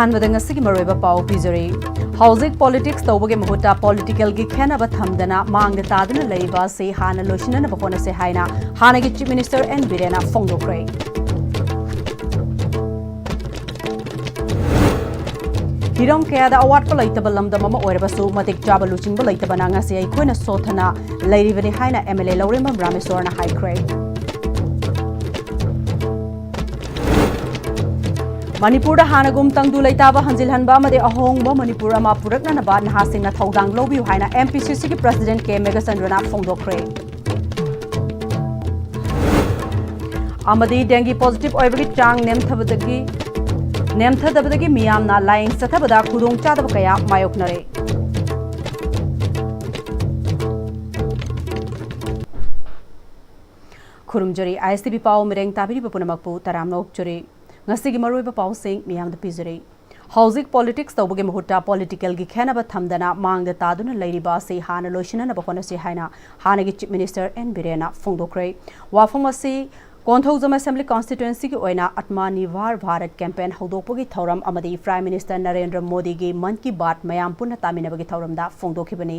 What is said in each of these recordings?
अहानबदा ngasi ki maroiba pau pizari housing politics tawbage mahuta political gi khena ba thamdana mangda taduna leiba se hana loshina na bakona se haina hana gi chief minister N Birena fongdokre hiram kaya da award pa laitaba lamda mama oirabasu matik jaba luching ba laitaba na ngasi ai khoina sothana lairibani haina MLA Lauremam Rameswar na high grade Manipur da hanagum tangdu laitaba hanjilhanba amade ahongba Manipur ama purakna na ba nahasingna thodang lobiu haina MPCC ki president K Megasandra fongdokre amadi dengue positive oibagi chang nemthadabadagi miyamna laing sathabada khudong chadaba kaya mayoknare khurumjari ISTB pau mireng tabiri bapunamakpu taramnok jari ngasi gi maroiba pau sing miyam da pizari housing politics tawbage mahuta political gi khena ba thamdana mangda taduna leiriba se hana loishina na bakona se haina hana gi chief minister N Birena fongdokre wafamasi Konthozam Assembly constituency ki oina Atma Nivar Bharat campaign hodokpogi thoram amadi Prime Minister Narendra Modi gi man ki baat mayam punna taminabagi thoram da fongdokhibani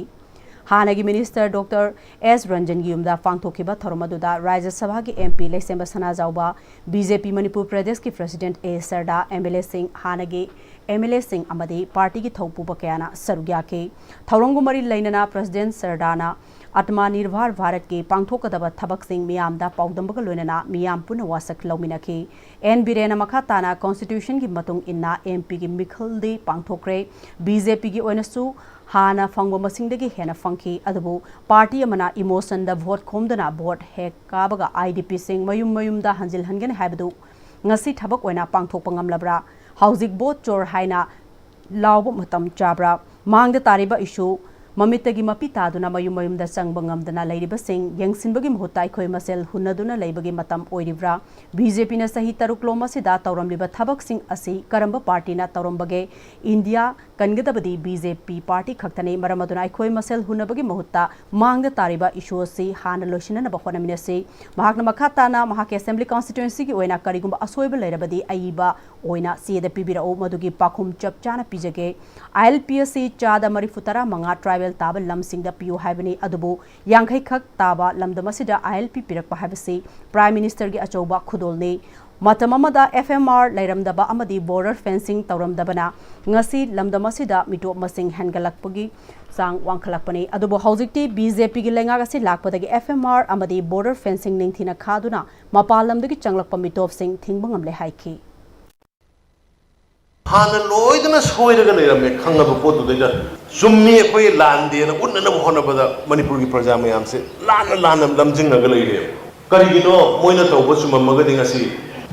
Hanagi Minister Dr. S. Ranjan Gyumda Fangtokhiba Thoromaduda Rajya Sabha ki MP Lesemba Sanajauba BJP Manipur Pradesh ki President A. Sarda MLA Singh Hanagi MLA Singh amadi party ki thaupuba kayana sarugya ke Thorongumari Lainana President Sardana Atma Nirbhar Bharat ki pangthokadaba thabak sing miyam da paudambaga loinana miyam puna wasak lauminaki N Birena makhatana constitution ki matung inna MP ki mikhaldi pangthokre BJP ki oinasu hana fangba masingdagi hena fangki adubu party amana emotion da vote khomdana vote hek kabaga IDP sing mayum da hanjil hangen haibadu ngasi thabak oina pangthokpa ngamlabra housing board chor haina lawbu matam chabra mangda tariba issue Mamitagi mapi taduna mayum da sangba ngamdana lairiba sing yangsinbagi mahuta akhoi masel hunaduna laibagi matam oiribra BJP na sahi taruk loma sida tawramliba thabak sing asi karamba party na tawrambage India kangadabadi BJP party khaktane maramaduna akhoi masel hunabagi mahuta mangda tariba issue asi hana loshina na bakhona minase mahakna makhatana mahak assembly constituency ki oina karigumba asoiba lairabadi aiba oina sieda pibira o madugi pakhum chapchana pijage ILPSC chada marifutara manga tribal taba lamsingda piu haibani adubu yankhai khak taba lamdamasida ILP pirakpa haibasi Prime Minister gi achoba khudolni matamamada FMR lairamdaba amadi border fencing tawramdabana ngasi lamdamasida mito masing hangalakpagi sang wangkhalakpani adubu hojikti BJP gi lenga gasi lakpadagi FMR amadi border fencing ningthina khaduna mapalamdagi changlakpa mitop sing thingbangam le haiki Hana loidana soiraga leirame khangaba potu da summi khoi lande na unna hona bada Manipur gi praja mayam se lana lamjingna ga leire karigino moina tawba sumammaga dingasi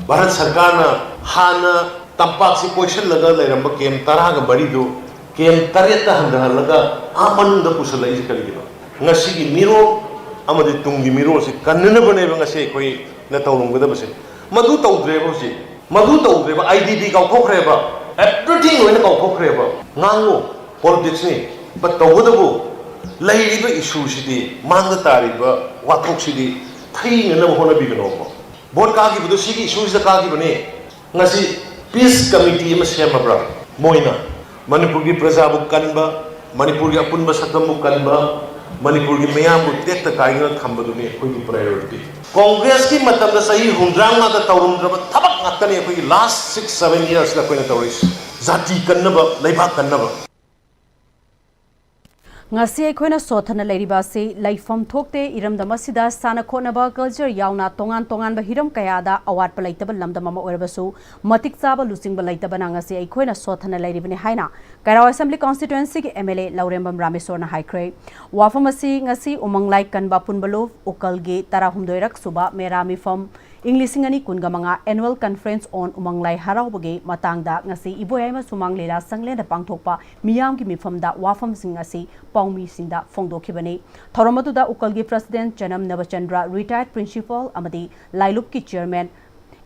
Bharat Sarkar na hana tampak si position laga leiramba kem taraga bari do kem tareta handa laga aman da pusala is karigino ngasi gi miro amade tungi miro se kannana bane ngasi khoi na tawlungga da base madu tawdreba se madu tawdreba IDD ga khokreba everything when go khokreba ngango politics ni but tawdabu lairiba issue sidi mangda tariba wathok sidi thaina na hona bigano board ka gi budo sigi issues da ka gi bane ngasi peace committee ma semabra moina Manipur gi praja bu kanba Manipur gi apunba satam bu kanba Manipur gi mayam bu tekta kaina khambadu ni koi priority Congress ki matam da sahi hundrang ma da tawrumdra thabak ngatani koi last 6-7 years la koina tawris zati kannaba laiba kannaba ngasi akhona sothana leiriba se laifam thokte iramdama sida sana khonaba culture yauna tongan ba hiram kayada award pa laitaba lamdama ma oirabasu matik chaba lusing ba laitaba na ngasi akhona sothana leiribani haina Kairaw Assembly constituency ki MLA Lauremam Rameswar na haikre wafamasi ngasi umanglai kanba punbalo ukalge 16 rak suba merami fam Englishing ani kungamanga annual conference on umanglai haraubage matangda ngasi iboyama sumanglela sanglenda pangthokpa miyam ki mifamda wafam sing asi paumi singda fongdokhibani thoramatuda ukalgi president Janam Navachandra retired principal amadi Lailup ki chairman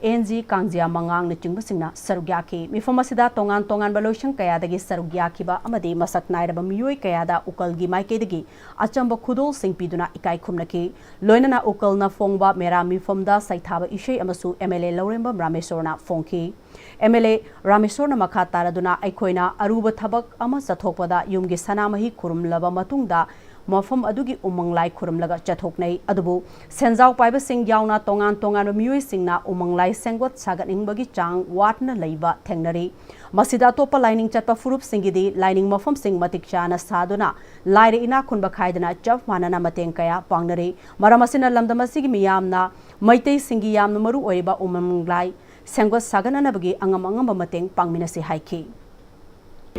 NG Kangjia Mangang Nachingba Sarugyaki, Mifomasida Tongan Tongan Balotion Kayadagi Sarugyakiba, Amadi Masak Nairaba Mui Kayada, Ukalgi Maikedigi, Achamba Kudol Sing Piduna Ikai Kumnaki, Loinana Ukalna Fongba, Mera Mifomda, Saitaba Ishe Amasu, MLA Loremba Ramesorna Fonki. MLA Ramesorna Makataraduna, Aikoina, Aruba Tabak, Ama Satokpada, Yumgi Sanamahi Kurum Lava Matunda, Mofam Adugi Umanglai Kurumlaga Chatoknei, Adubu, Senzau Piber Sing Yauna Tongan Tongan Mui Singna, Umanglai Sengot Sagat Ingbagi Chang, Watna Laiba, Tengnari, Masida Topa Lining Chatpa Furup Singidi, Lining Mofam Sing Matikchana Saduna, Laire Ina Kunbakaidana, Jav Manana Matenkaya, Pangnari, Maramasina Lamdamasigi Miyamna, Maite Singi Yam Namaru Oiba Umanglai, Sengot Sagananabagi, Angamanga Mateng, Pangminasi Haiki.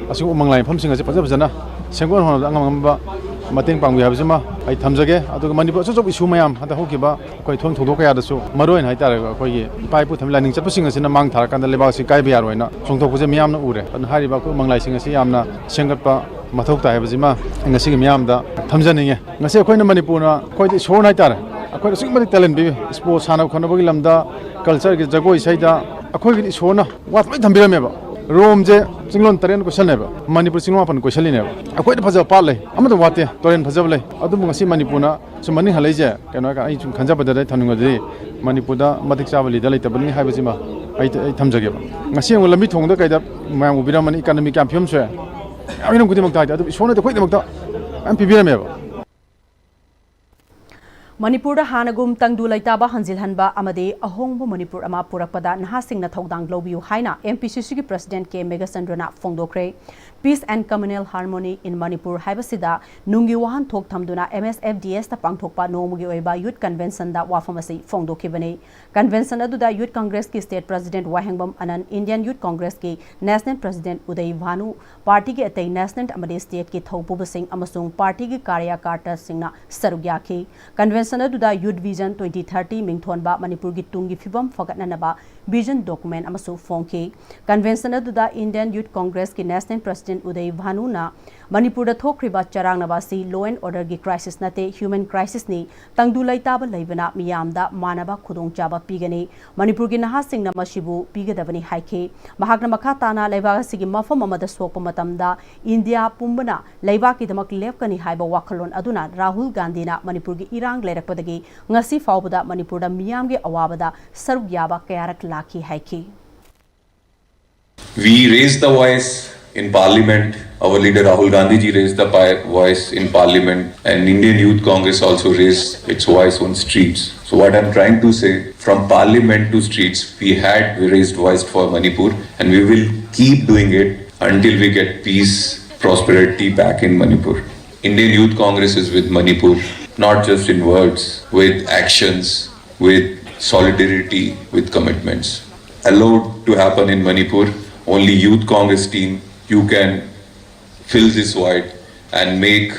As you Umanglai Pumsing as a Pazana, Sengon Angamba. Mating Pang we have Zima, I Tamzage, I took Manipur, so we Sumayam, at the Hokiba, quite home to Doka, so Maro and Haitara, I put him landing Chapusingas in a Mang Tark and the Lebasi Kaibiarina, Sonto was a Miam Ure, and Haribaku Manglising a Siamna, Singapa, Matota Havazima, and a Singing Miamda, Tamzania. I say quite a Manipuna, quite a short night, a quite a single talent, sports Hana Konabogilamda, culture Jago Saida, a quite shona, what might Tambirama. Rome je singlon taren ko salneba Manipur singwa pan ko salineba akoi da phajab pale amada wate toren phajab le adu ngasi Manipurna sumani halaije kano ka ai chung khanja badare thanunga de Manipur da madik chabali da leitabani haibajima ai thamjage ba ngasi ngol lami thongda kaida mayam ubiramani economic campion se ai nong gudimak da adu sona da koi damak da am pibirameba Manipur Hanagum Tangdu Laitaba Hanzil Hanba Amade Ahongbo Manipur Ama Purapada Nahasing na Thodang Globiu Haina MPCC President K Megasandrana Fongdokre Peace and Communal Harmony in Manipur Haibasida Nungi Wahan Thok Thamduna MSFDS ta Pangthokpa Nomugi Oiba Youth Convention da Wafamasi Fongdokibane Convention aduda Youth Congress ki State President Wahengbam Anan Indian Youth Congress ki National President Uday Bhanu Party ki Atay National Amade State ki Thaupuba Singh Amasung Party ki Karyakarta Singna Sarugyaki Convention Aduda Youth Vision 2030 Mingthonba Manipur ki Tungi Fibam Fagatnanaba Vision Document Amasu Fongki Convention aduda Indian Youth Congress ki National President Uday Bhanu na Manipur da thokriba charang nabasi law and order gi crisis nate human crisis ni tangdu laitaba laibana miyamda manaba khudong chaba pigani Manipur gi naha singna mashibu pigadabani haike mahakna makha tana laiba sigi mafam amada sokpa matamda India pumbana laiba ki damak lepkani haiba wakhalon aduna Rahul Gandhi na Manipur gi irang leirakpadagi ngasi fawbada Manipur da miyam gi awabada sarug yaba kayarak laki haike. We raised the voice in Parliament. Our leader Rahul Gandhi ji raised the voice in Parliament, and Indian Youth Congress also raised its voice on streets. So what I'm trying to say, from Parliament to streets, we raised voice for Manipur, and we will keep doing it until we get peace, prosperity back in Manipur. Indian Youth Congress is with Manipur, not just in words, with actions, with solidarity, with commitments. Allowed to happen in Manipur. Only Youth Congress team, you can fill this void and make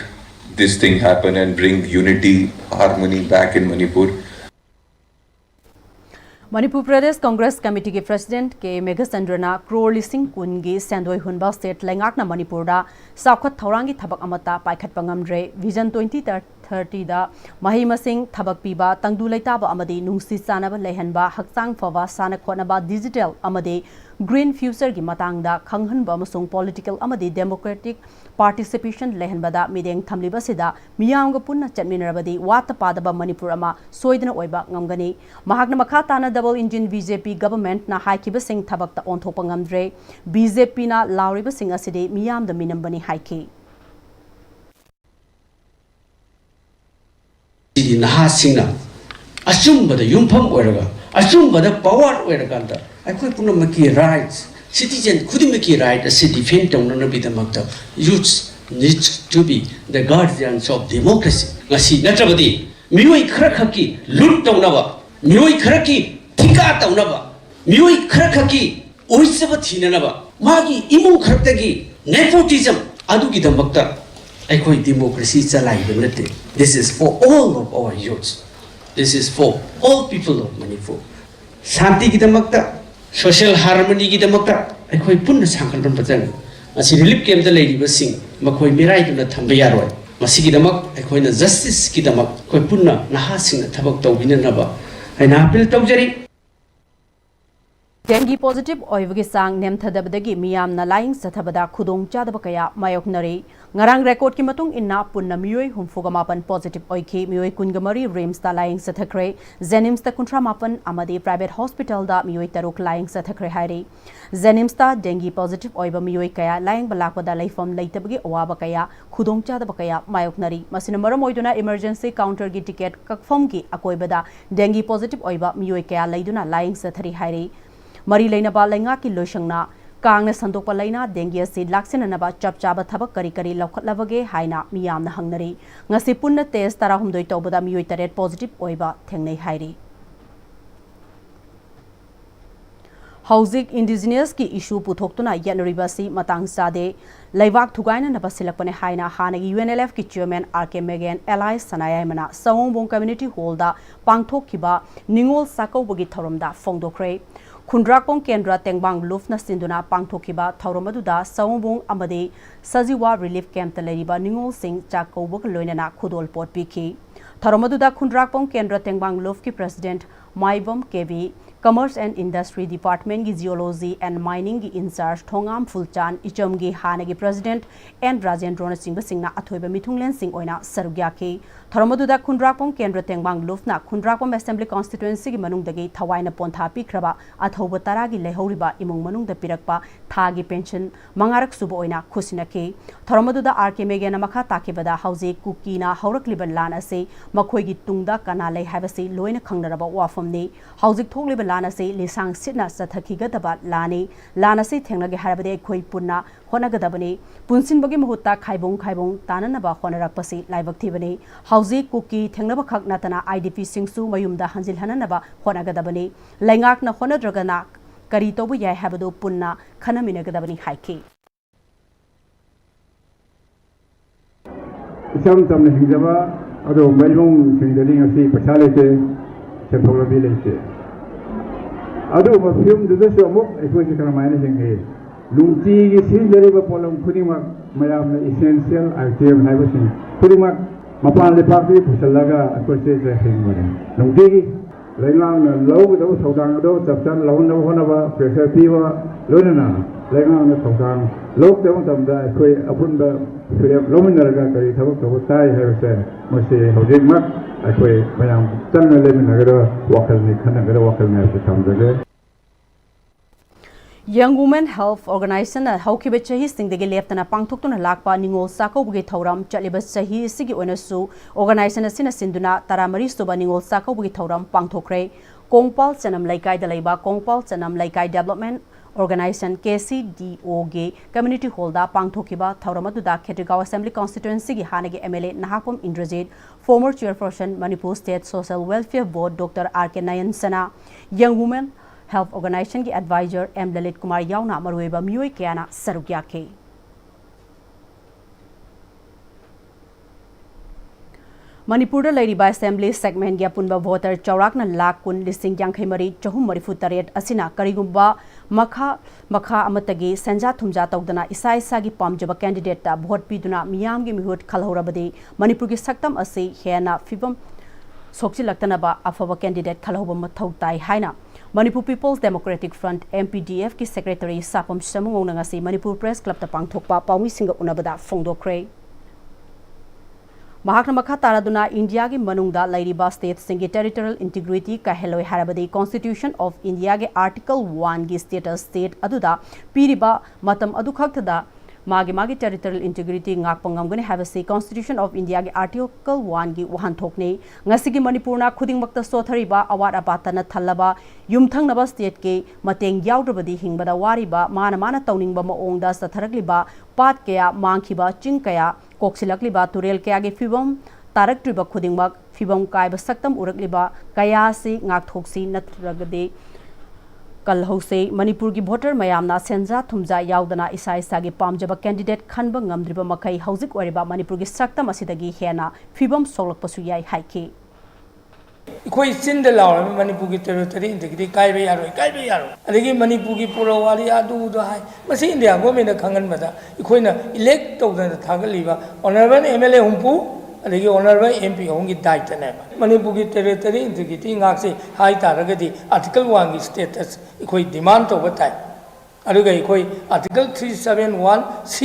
this thing happen and bring unity, harmony back in Manipur. Manipur Pradesh Congress Committee ke President K Megasandrana Crore Lising Kungi Sandoi Hunba State Lengakna Manipur da Sakhat Thaurangi Thabak Amata Paikhat Pangamre Vision 2030 da Mahimasing Thabak Piba Tangdu Laitaba Amadi Nungsi Sanaba Lehanba Haksang Fawa Sana Khonaba Digital Amadi Green Future gi matangda khanghanba amasung political amadi democratic participation lehanbada mideng thamliba sida miyamga punna chatminarabadi wata padaba Manipur ama soidana oiba ngamgani mahakna makha tana double engine BJP government na haikiba sing thabakta onthopa ngamdre BJP na lauriba sing asidi miyamda minambani haiki naha singna achumbada yumpham oiraga achumbada power oiraganda I put no rights. Citizen could make a right as a defend on the matter. Youths need to be the guardians of democracy. Nasi Natabadi, Mui Krakaki, Lut Taunava, Mui Kraki, Tika Taunava, Mui Krakaki, Uisabatinava, Magi, Imu Kratagi, nepotism, Aduki the Makta. I call democracy is alive. This is for all of our youths. This is for all people of Manipur. Shanti Gidamakta. Social harmony ki damakta akhoi punna sangkalpan patan asi relief camp da lady basing makhoi mirai tu na thamba yaroi masi ki damak akhoi na justice ki damak khoi punna naha sing na thabak tawbina na ba ai na appeal tawjari Dengue positive oivagi sang nemthadabadagi miyamna laing sathabada khudong chadaba kaya mayoknari ngarang record ki matung inna punna miyoi humfugamapan positive oiki miyoi kungamari rims ta laing sathakre zenims ta kuntra mapan amadi private hospital da miyoi taruk laing sathakre hairi zenims ta dengue positive oiba miyoi kaya laing balakpada laifam leitabagi awaba kaya khudong chadaba kaya mayoknari masina maram oiduna emergency counter gi ticket kakfam ki akoibada dengue positive oiba miyoi kaya leiduna laing sathari hairi Mari laina ba lainga ki loishangna kaangna sandokpa laina dengue se laksinanaba chapchaba thabak kari kari laukhatlabage haina miyamna hangnari ngasi punna test tara humdoi tawbada miyoi taret positive oiba thengnei hairi Housing indigenous ki issue puthokuna yanaribasi matang sade laibak thugaina naba silakpane haina hanagi UNLF ki chairman RK Megan Allies Sanayamana Sawongbong community hall da pangthokkiba ningol sakawbagi thoromda fongdokre Khundrakpong Kendra Tengbang Lufna Sinduna Pangthokiba Thauromaduda Sawongbong Amade Sajiwa Relief Camp Taleriba Ningol Singh Chakobok Loinana Khudol Pot Piki Thauromaduda Khundrakpong Kendra Tengbang Luf ki President Maibom KV Commerce and Industry Department ki Geology and Mining ki in charge Thongam Fulchan Ichom gi Hanagi President and Rajendra Singh Singna Athoiba Mithunglen Singh oina sarugya ki Thauromaduda Khundrakpong Kendra Tengbang Lufna Khundrakpong Assembly Constituency ki manungdagi thawaina pontha pikraba athoba taragi lehoriba imung manungda pirakpa thagi pension mangarak suba oina khusinaki Thauromaduda RK Megan makha takibada hauze kukina haurakliban lan ase makhoigi tungda kana lei habasi loina khangnaraba wafamni haujik thokliba lana se lisang sitna sathakigadaba lana se thengnage harabade khoi punna honagadabani punsinbagi muhutta khaibong tananaba honarakpasi laibakthibani hauji kuki thengnaba khak natana IDP singsu mayumda hanjil hananaba honagadabani laingak na honadragana kari tobu yai habadu punna khanaminagadabani haiki isam tamne hingjaba ado mailong singdali ngasi pachalete chepolabi lete ado ma film du so amuk ekoi kana maina jenge lungti gi sinjari ba polam khudima mayam na essential item haibasin khudima mapan le party pusalaga akoi se se hingmane lungti gi lengang na low do sodang do chapchan lawn no honaba pressure piwa lonana lengang na sodang lok de tamda ekoi apun da lominaraga kari thabak to tai haibase mase hojik mak akoi mayam tanna le minagara wakal ni khanagara wakal na se tamdage Young Women Health Organization na haukibe chahi singdege leptana pangthoktuna lakpa ningol sakawbuge thauram chaliba chahi sigi oinasu organization asina sinduna taramari suba ningol sakawbuge thauram pangthokre Kongpal Chanam Laikai da leiba Kongpal Chanam Laikai Development Organization KCDO ge community hall da pangthokiba thauramadu Khetrigaon Assembly Constituency gi hanagi MLA Nahapom Indrajit former chairperson Manipur State Social Welfare Board Dr. RK Nayan Sana Young Women Health Organization ki advisor M Lalit Kumar Yauna Marueba Miyoi Kiana Sarugya ke Manipur da Lady by Assembly segment ya punba voter chaurakna lakh kun lising yang khaimari chahum marifu taret asina karigumba makha amatagi senja thumja tawdana isa isa gi pamjaba candidate ta vote piduna miyam gi mihut khalhorabadi Manipur gi saktam ase hena fibam sokchi laktanaba afaba candidate khalhoba mathau tai haina Manipur People's Democratic Front MPDF ki secretary Sapam Samungong ngasi Manipur Press Club ta pangthokpa pawi singa unabada fongdokre Mahakna makha taraduna India gi manungda lairiba state singi territorial integrity ka heloi harabadi Constitution of India ge Article 1 gi status state aduda piriba matam adu khaktada magi territorial integrity ngakpangamgani habasi Constitution of India ge Article 1 gi wahan thokne ngasi gi Manipurna khudingmakta sothariba awat apatana thallaba yumthangnaba state ke mateng yaudrabadi hingbada wariba mana tawningba maongda satharakliba pat kaya mangkhiba ching kaya koksilakliba turel kaya ge fibam taraktriba khudingmak fibam kaiba saktam urakliba kaya se ngakthoksi natragade Kal hose Manipur ki voter mayamna senja thumja yaudana isa isa gi pamjaba candidate khanba ngamdriba makai haujik oriba Manipur gi saktam asidagi hena fibam solakpasu yai haiki इकोई चिंद लावर में मणिपुर की territory integrity काय बे यारो अदगी मणिपुर की पोलो वाली आदू दो हाय मसी India government खंगन मदा इकोई ना elect तौदन थागलीबा honourable MLA हुंपू ꯑꯗꯒꯤ honourable MP ꯑꯍꯨꯝꯒꯤ ꯗꯥꯏꯇꯅꯦꯕ ꯃꯅꯤꯄꯨꯔꯒꯤ ꯇꯦꯔꯤꯇꯣꯔꯤ ꯏꯟꯇꯤꯒ꯭ꯔꯤꯇꯤ ꯉꯥꯛꯁꯤ ꯍꯥꯏ ꯇꯥꯔꯒꯗꯤ ꯑꯥꯔꯇꯤꯀꯜ 1ꯒꯤ ꯁ꯭ꯇꯦꯇꯁ ꯑꯩꯈꯣꯏ ꯗꯤꯃꯥꯟ ꯇꯧꯕ ꯇꯥꯏ ꯑꯗꯨꯒ ꯑꯩꯈꯣꯏ ꯑꯥꯔꯇꯤꯀꯜ 371C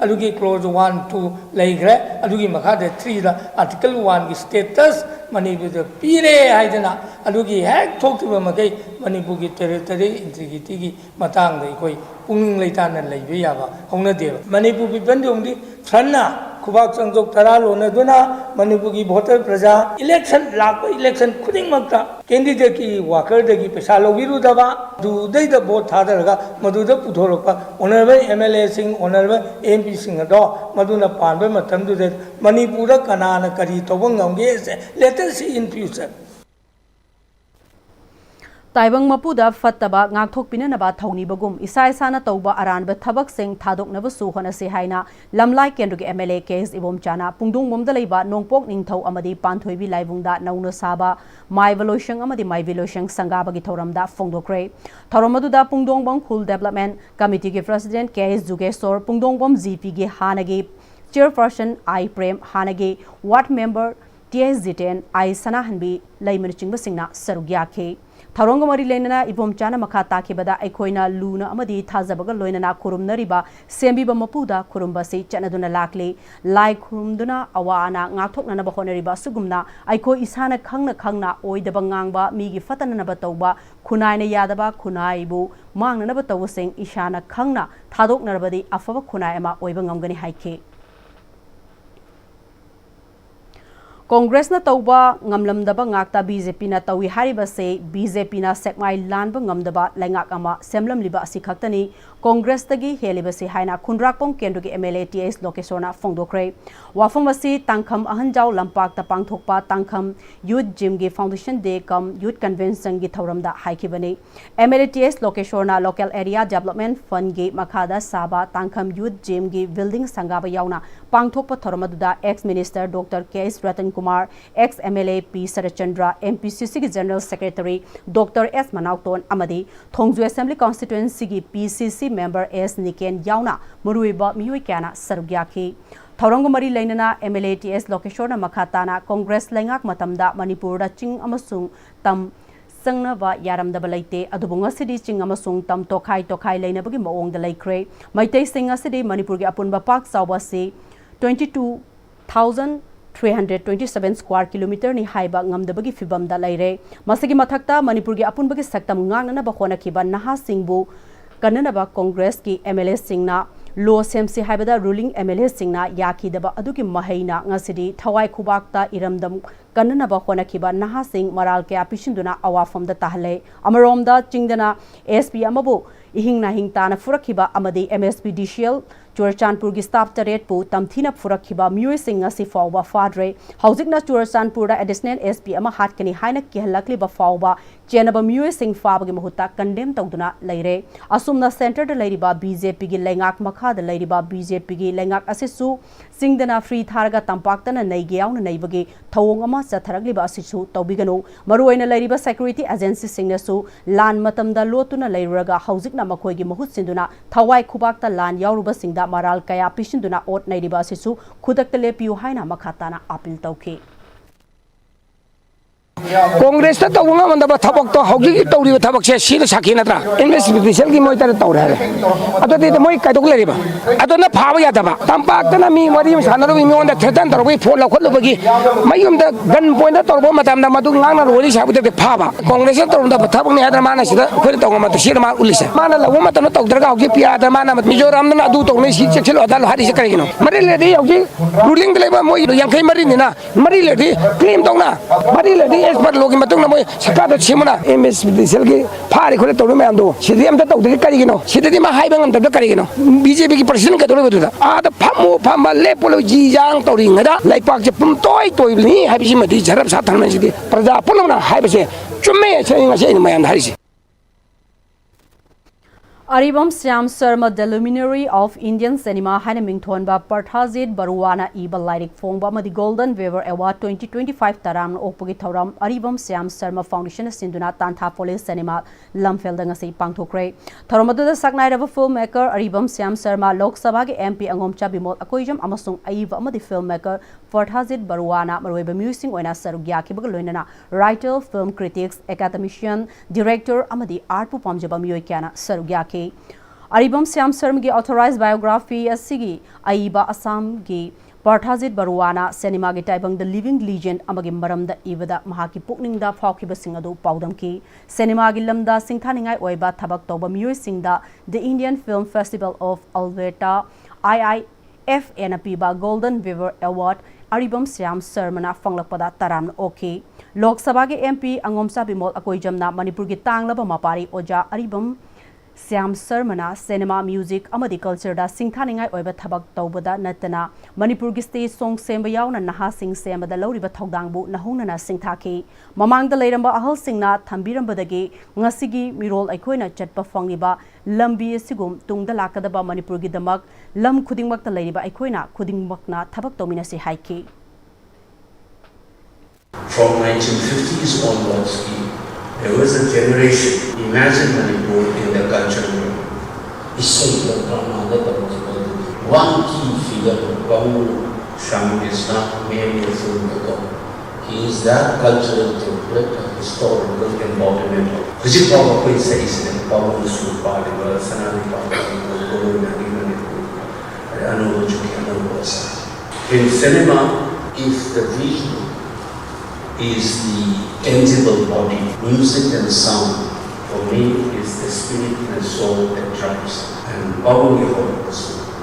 ꯑꯗꯨꯒꯤ ꯀ꯭ꯂꯣꯖ 1 2 ꯂꯩꯈ꯭ꯔꯦ ꯑꯗꯨꯒꯤ ꯃꯈꯥꯗ 3ꯗ ꯑꯥꯔꯇꯤꯀꯜ 1ꯒꯤ ꯁ꯭ꯇꯦꯇꯁ ꯃꯅꯤꯄꯨꯔꯗ ꯄꯤꯔꯦ ꯍꯥꯏꯗꯅ ꯑꯗꯨꯒꯤ ꯍꯦꯛ ꯊꯣꯛꯈꯤꯕ ꯃꯈꯩ ꯃꯅꯤꯄꯨꯔꯒꯤ ꯇꯦꯔꯤꯇꯣꯔꯤ ꯏꯟꯇꯤꯒ꯭ꯔꯤꯇꯤꯒꯤ ꯃꯇꯥꯡꯗ ꯑꯩꯈꯣꯏ ꯄꯨꯛꯅꯤꯡ ꯂꯩꯇꯥꯅ ꯂꯩꯕ ꯌꯥꯕ ꯍꯧꯅꯗꯦꯕ ꯃꯅꯤꯄꯨꯔ ꯄꯤꯄꯜꯗꯤ ꯐ꯭ꯔꯟꯅ ꯈꯨꯕꯥꯛ ꯆꯪꯖꯣꯛ ꯇꯔꯥ ꯂꯣꯟꯅꯗꯨꯅ ꯃꯅꯤꯄꯨꯔꯒꯤ ꯚꯣꯇꯔ ꯄ꯭ꯔꯖꯥ ꯏꯂꯦꯛꯁꯟ ꯂꯥꯛꯄ ꯏꯂꯦꯛꯁꯟ ꯈꯨꯗꯤꯡꯃꯛꯇ ꯀꯦꯟꯗꯤꯗꯦꯠꯀꯤ ꯋꯥꯀꯔꯗꯒꯤ ꯄꯩꯁꯥ ꯂꯧꯕꯤꯔꯨꯗꯕ ꯑꯗꯨꯗꯩꯗ ꯚꯣꯠ ꯊꯥꯗꯔꯒ ꯃꯗꯨꯗ ꯄꯨꯊꯣꯔꯛꯄ ꯑꯣꯅꯔꯦꯕꯜ MLAꯁꯤꯡ ꯑꯣꯅꯔꯦꯕꯜ MPꯁꯤꯡ ꯑꯗꯣ ꯃꯗꯨꯅ ꯄꯥꯟꯕ ꯃꯇꯝꯗꯨꯗ ꯃꯅꯤꯄꯨꯔꯗ ꯀꯅꯥꯅ ꯀꯔꯤ ꯇꯧꯕ ꯉꯝꯒꯦꯁꯦ ꯂꯦꯠ ꯑꯁ ꯁꯤ ꯏꯟ ꯐ꯭ꯌꯨꯆꯔ ताइबंग मपुदा फत्तबा ngakthokpinanaba thौनिबगुम इसा इसाना तौबा अरानबा थबकसिंग थादोकनबसु होनसे हाइना लमलाई केंद्रगे MLA केस इबोमचाना पुंगदोंगबोमदा लैबा नोंपोक निंगथौ अमदि पांथोइबि लाइबुंगदा नौनो साबा माइवलोशंग अमदि माइवलोशंग संगाबगी थौरमदा फोंदोक्रे थौरमदुदा पुंगदोंगबम खुल डेवलपमेंट कमिटी के प्रेसिडेंट केस जुगेश्वर पुंगदोंगबम GP गे हानगे चेयरपर्सन आई प्रेम हानगे वार्ड मेंबर TS जिटेन आई सनाहनबी लैमनचिंगबसिंगना सरुग्याखे थौरंग मरी लेना इबोमचाना मखा ताखिबदा अखोइना लूना अमदि थाजबगा लोइना खुरुमनरिबा सेंबिबा मपुदा खुरुमबसि चनदुना लाक्ले लाई खुरुमदुना अवाना ngakthoknanaba honariba sugumna अखो इसाना खंगना ओइदबा ngang मीगी फतननबा तौबा खुनाइना यादबा खुनाइबु मांगननबा तौसिंग इसाना खंगना थादोकनरबदि अफबा खुनाइ अमा ओइबा ngamgani हाइखे कांग्रेस न तौबा ngamlamdaba ngakta BJP na tawi hariba se BJP na sekmai lanba ngamdaba laingak ama semlamliba asi khaktani Congress तगी हेलिबा से हाइना खुनराकपोंग केंद्रगे MLA TS लोकेशोरना फोंदोक्रे वाफम असी तांखम अहनजाव लंपाक पांगथोकपा तांखम यूथ जिम गे foundation day cum youth convention गे थौरमदा हाइखिबनी MLA TS लोकेशोरना लोकल एरिया डेवलपमेंट फंड गे मखादा साबा तांखम यूथ जिम गे बिल्डिंग संगाबा यावना पांगथोकपा थौरमदुदा ex minister doctor KS Ratan Kumar ex MLA P Sarchandra MPCC गे general secretary doctor S Manaoton अमदी थोंगजु असेंबली कॉन्स्टिट्यूएंसी गे PCC मेंबर S निकेन यावना मुरुइबा मियुइ क्याना सरुग्याखी थौरंग मरी लेना MLA TS लोकेशोरना मखाताना कांग्रेस लैंगाक मतमदा मणिपुरदा चिंग अमसुंग तम संगनबा यारमदबा लैते अदुबुंग असिदि चिंग अमसुंग तम तोखाई लेनबगी मओंगदा लैख्रे मैतै सिंग असिदि मणिपुरगी अपुनबा पाक सावबासे 22,327 स्क्वायर किलोमीटर नि हाइबा ngamdabagi fibamda laire masigi mathakta manipurgi apunbagi saktam ngangnana ba khonakhiba naha singbu kananaba Congress की MLA सिंगना लो सेमसी हाइबदा रूलिंग MLA सिंगना याखिदबा अदुगी महेना ngasidi thawai khubakta iramdam kananaba khonakhiba naha sing maral kya pisinduna awafamda tahle amaromda chingdana SP amabu ihingna hingtana furakhiba amadi MSP DCL Churachandpur की स्टाफ तरेट पु तमथीना फुरखिबा मियोय सिंग असि फावबा फाद्रे हौजिकना चुरचानपुर दा एडिशनल SP अमा हाटकनी हाइना केहलकलिबा फावबा चेनबा मियोय सिंग फाबगे महुता कंडेम तौदुना लैरे असुमना सेंटर दा लैरिबा BJP की लैंगाक मखादा लैरिबा BJP की लैंगाक असिसु सिंगदना फ्री थारगा तंपाक्तना नैगे यावना नैबगे थवोंग अमा चथरगलिबा असिसु तौबिगनो मरुओइना लैरिबा security agency सिंगनसु लान मतमदा लोतुना लैरगा हौजिकना मखोइगी महुत सिंदुना थवाई खुबाक्ता लान यावरुबा सिंगदा moral कया पिशिंदुना ओट नैरिबा असिसु खुदक्ता लेपियु हाइना मखाताना appeal तौखे Congress ता तौंगा मंदबा थबक तो हौगी तौरिबा थबक से सीना साखी नत्रा इन्वेस्टिगेशन की मोय तर तौर है अतोदि मोय कायदोक लेरिबा अतोना फाबा यादबा तंपाक्तना मी मरी सानरो मी ओन द थेतन तौरबी फोन लखलबगी मयुम द गन पॉइंट तौरबो मतमदा मदु ngang na roli sabu de फाबा कांग्रेस तौरदा थबक ने हादर माना सिदा खोरि तौंगा मत सिर मा उलिसा माना लवो मतन तौदरगा हौगी पिया द माना मिजोराम ना अदु तौने सी चेक्सल अदाल हारि से करेगिनो मरे लेदी हौगी रूलिंग लेबा मोय यांखै मरी निना मरी लेदी क्लेम तौना मरी लेदी एक्सपर्ट लोग मतुंग ना मोय सरकार द छिमुना MSPDCL की फारि खोले तौर में आंदो सिदि अमता तौदे करिगिनो सिदि मा हाइबंग अंत करिगिनो BJP की प्रेसिडेंट के तौर बदुदा आद फामो फामा लेपोलो जीजांग तौरी ngada लाइपाक जे पुम तोय तोयबनी हाबिसि मदि झरब सा थांना सिदि प्रजा पुनमना हाइबसे चुम्मे सेंगा से मयान हारिसि Aribam Syam Sharma, the luminary of Indian cinema, Hana Mingthonba Parthajit Baruwana Iba Lyric Fongba Madi Golden Weaver Award 2025 Taram Opagi Thoram Aribam Syam Sharma Foundation Sinduna Tantha Police Cinema Lamfeldangasi Pangthokre Thoramadu the Saknight of a filmmaker Aribam Syam Sharma Lok Sabha MP Angom Chabimol Akoijam Amasung Aiva Madi filmmaker Parthajit Baruwana Marweba Musing Wena Sarugyaki Bagaloinana writer, film critics, academician, director Amadi Art Pupamjaba Myoikana Sarugyaki Aribam Syam Sharma ki authorized biography asigi Aiba Assam ki Parthajit Baruwana cinema ki taibang the living legend amagi maramda ibada mahaki pukningda phawkiba singadu paudamki cinema ki lamda singthaningai oiba thabak toba miyoi singda the Indian Film Festival of Alberta IIFN piba Golden Weaver Award Aribam Syam Sharma na fanglakpada taram okay Lok Sabha ki MP Angomsa Bimol Akoijamna Manipur ki tanglaba mapari oja Aribam Syam Sharma cinema, music, amadi culture da singthaningai oiba thabak tawbada natana Manipur gi stage song semba yauna naha sing semba da loriba thawdangbu nahungna na singthaki mamang da leiramba ahal singna thambirambadagi ngasigi mirol aikhoina chatpa fangiba lambi sigum tungda lakadaba Manipur gi damak lam khudingmak ta leiriba aikhoina khudingmakna thabak tawmina si haiki. From 1950s onwards, there was a generation, imagine Manipur in the cultural world. One key figure, Polo is not merely a filmmaker. He is that cultural template, a historical embodiment of Vijay Polo says in Polo Musul Party, Sanani Party, Polo Manipur, in cinema, if the visual is the tangible body, music and sound, for me, is the spirit and soul that drives. And probably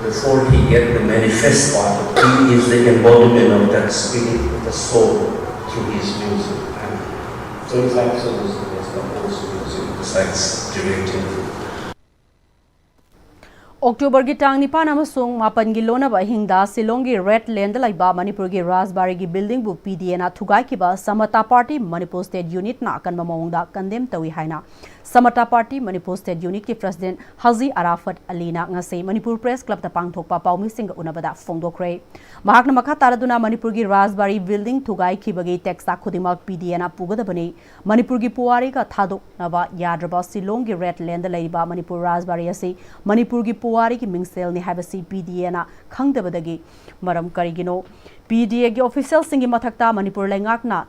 before he get the manifest part, he is the embodiment of that spirit, the soul, through his music. And so in fact, so is the composer music, besides directing. October ki tang nipan amasung mapan gi lona ba hingda Silong gi Red Land laiba Manipur gi Rajbari gi building bu PDA na thugai ki ba Samata Party Manipur State Unit na kan mamongda condemn tawi haina Samata Party Manipur State Unit ki President Haji Arafat Ali na ngase Manipur Press Club ta pangthokpa paumi singa unabada fongdokre mahakna makha taraduna Manipur gi Rajbari building thugai ki bagi taxa khudimak PDA na pugada bani Manipur gi puwari ka thadok naba yadraba Silong gi Red Land laiba Manipur Rajbari ase Manipur gi puwari ki mingsel ni habasi PDA na khangdabadagi maram karigino PDA gi official singi mathakta Manipur lengak na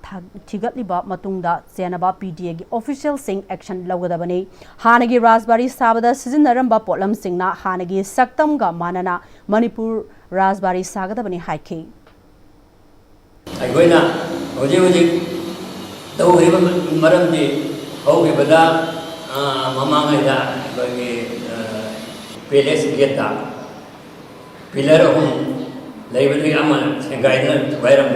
thigatliba matungda chenaba PDA gi official sing action lawgadabani hanagi Rajbari sabada sizinaramba potlam singna hanagi saktam ga manana Manipur Rajbari sagadabani haiki agoina hoji tawriba maramdi hogi bada mamangai da bagi Palace Geta Pillar of Library Aman, Sangaina, Vairam,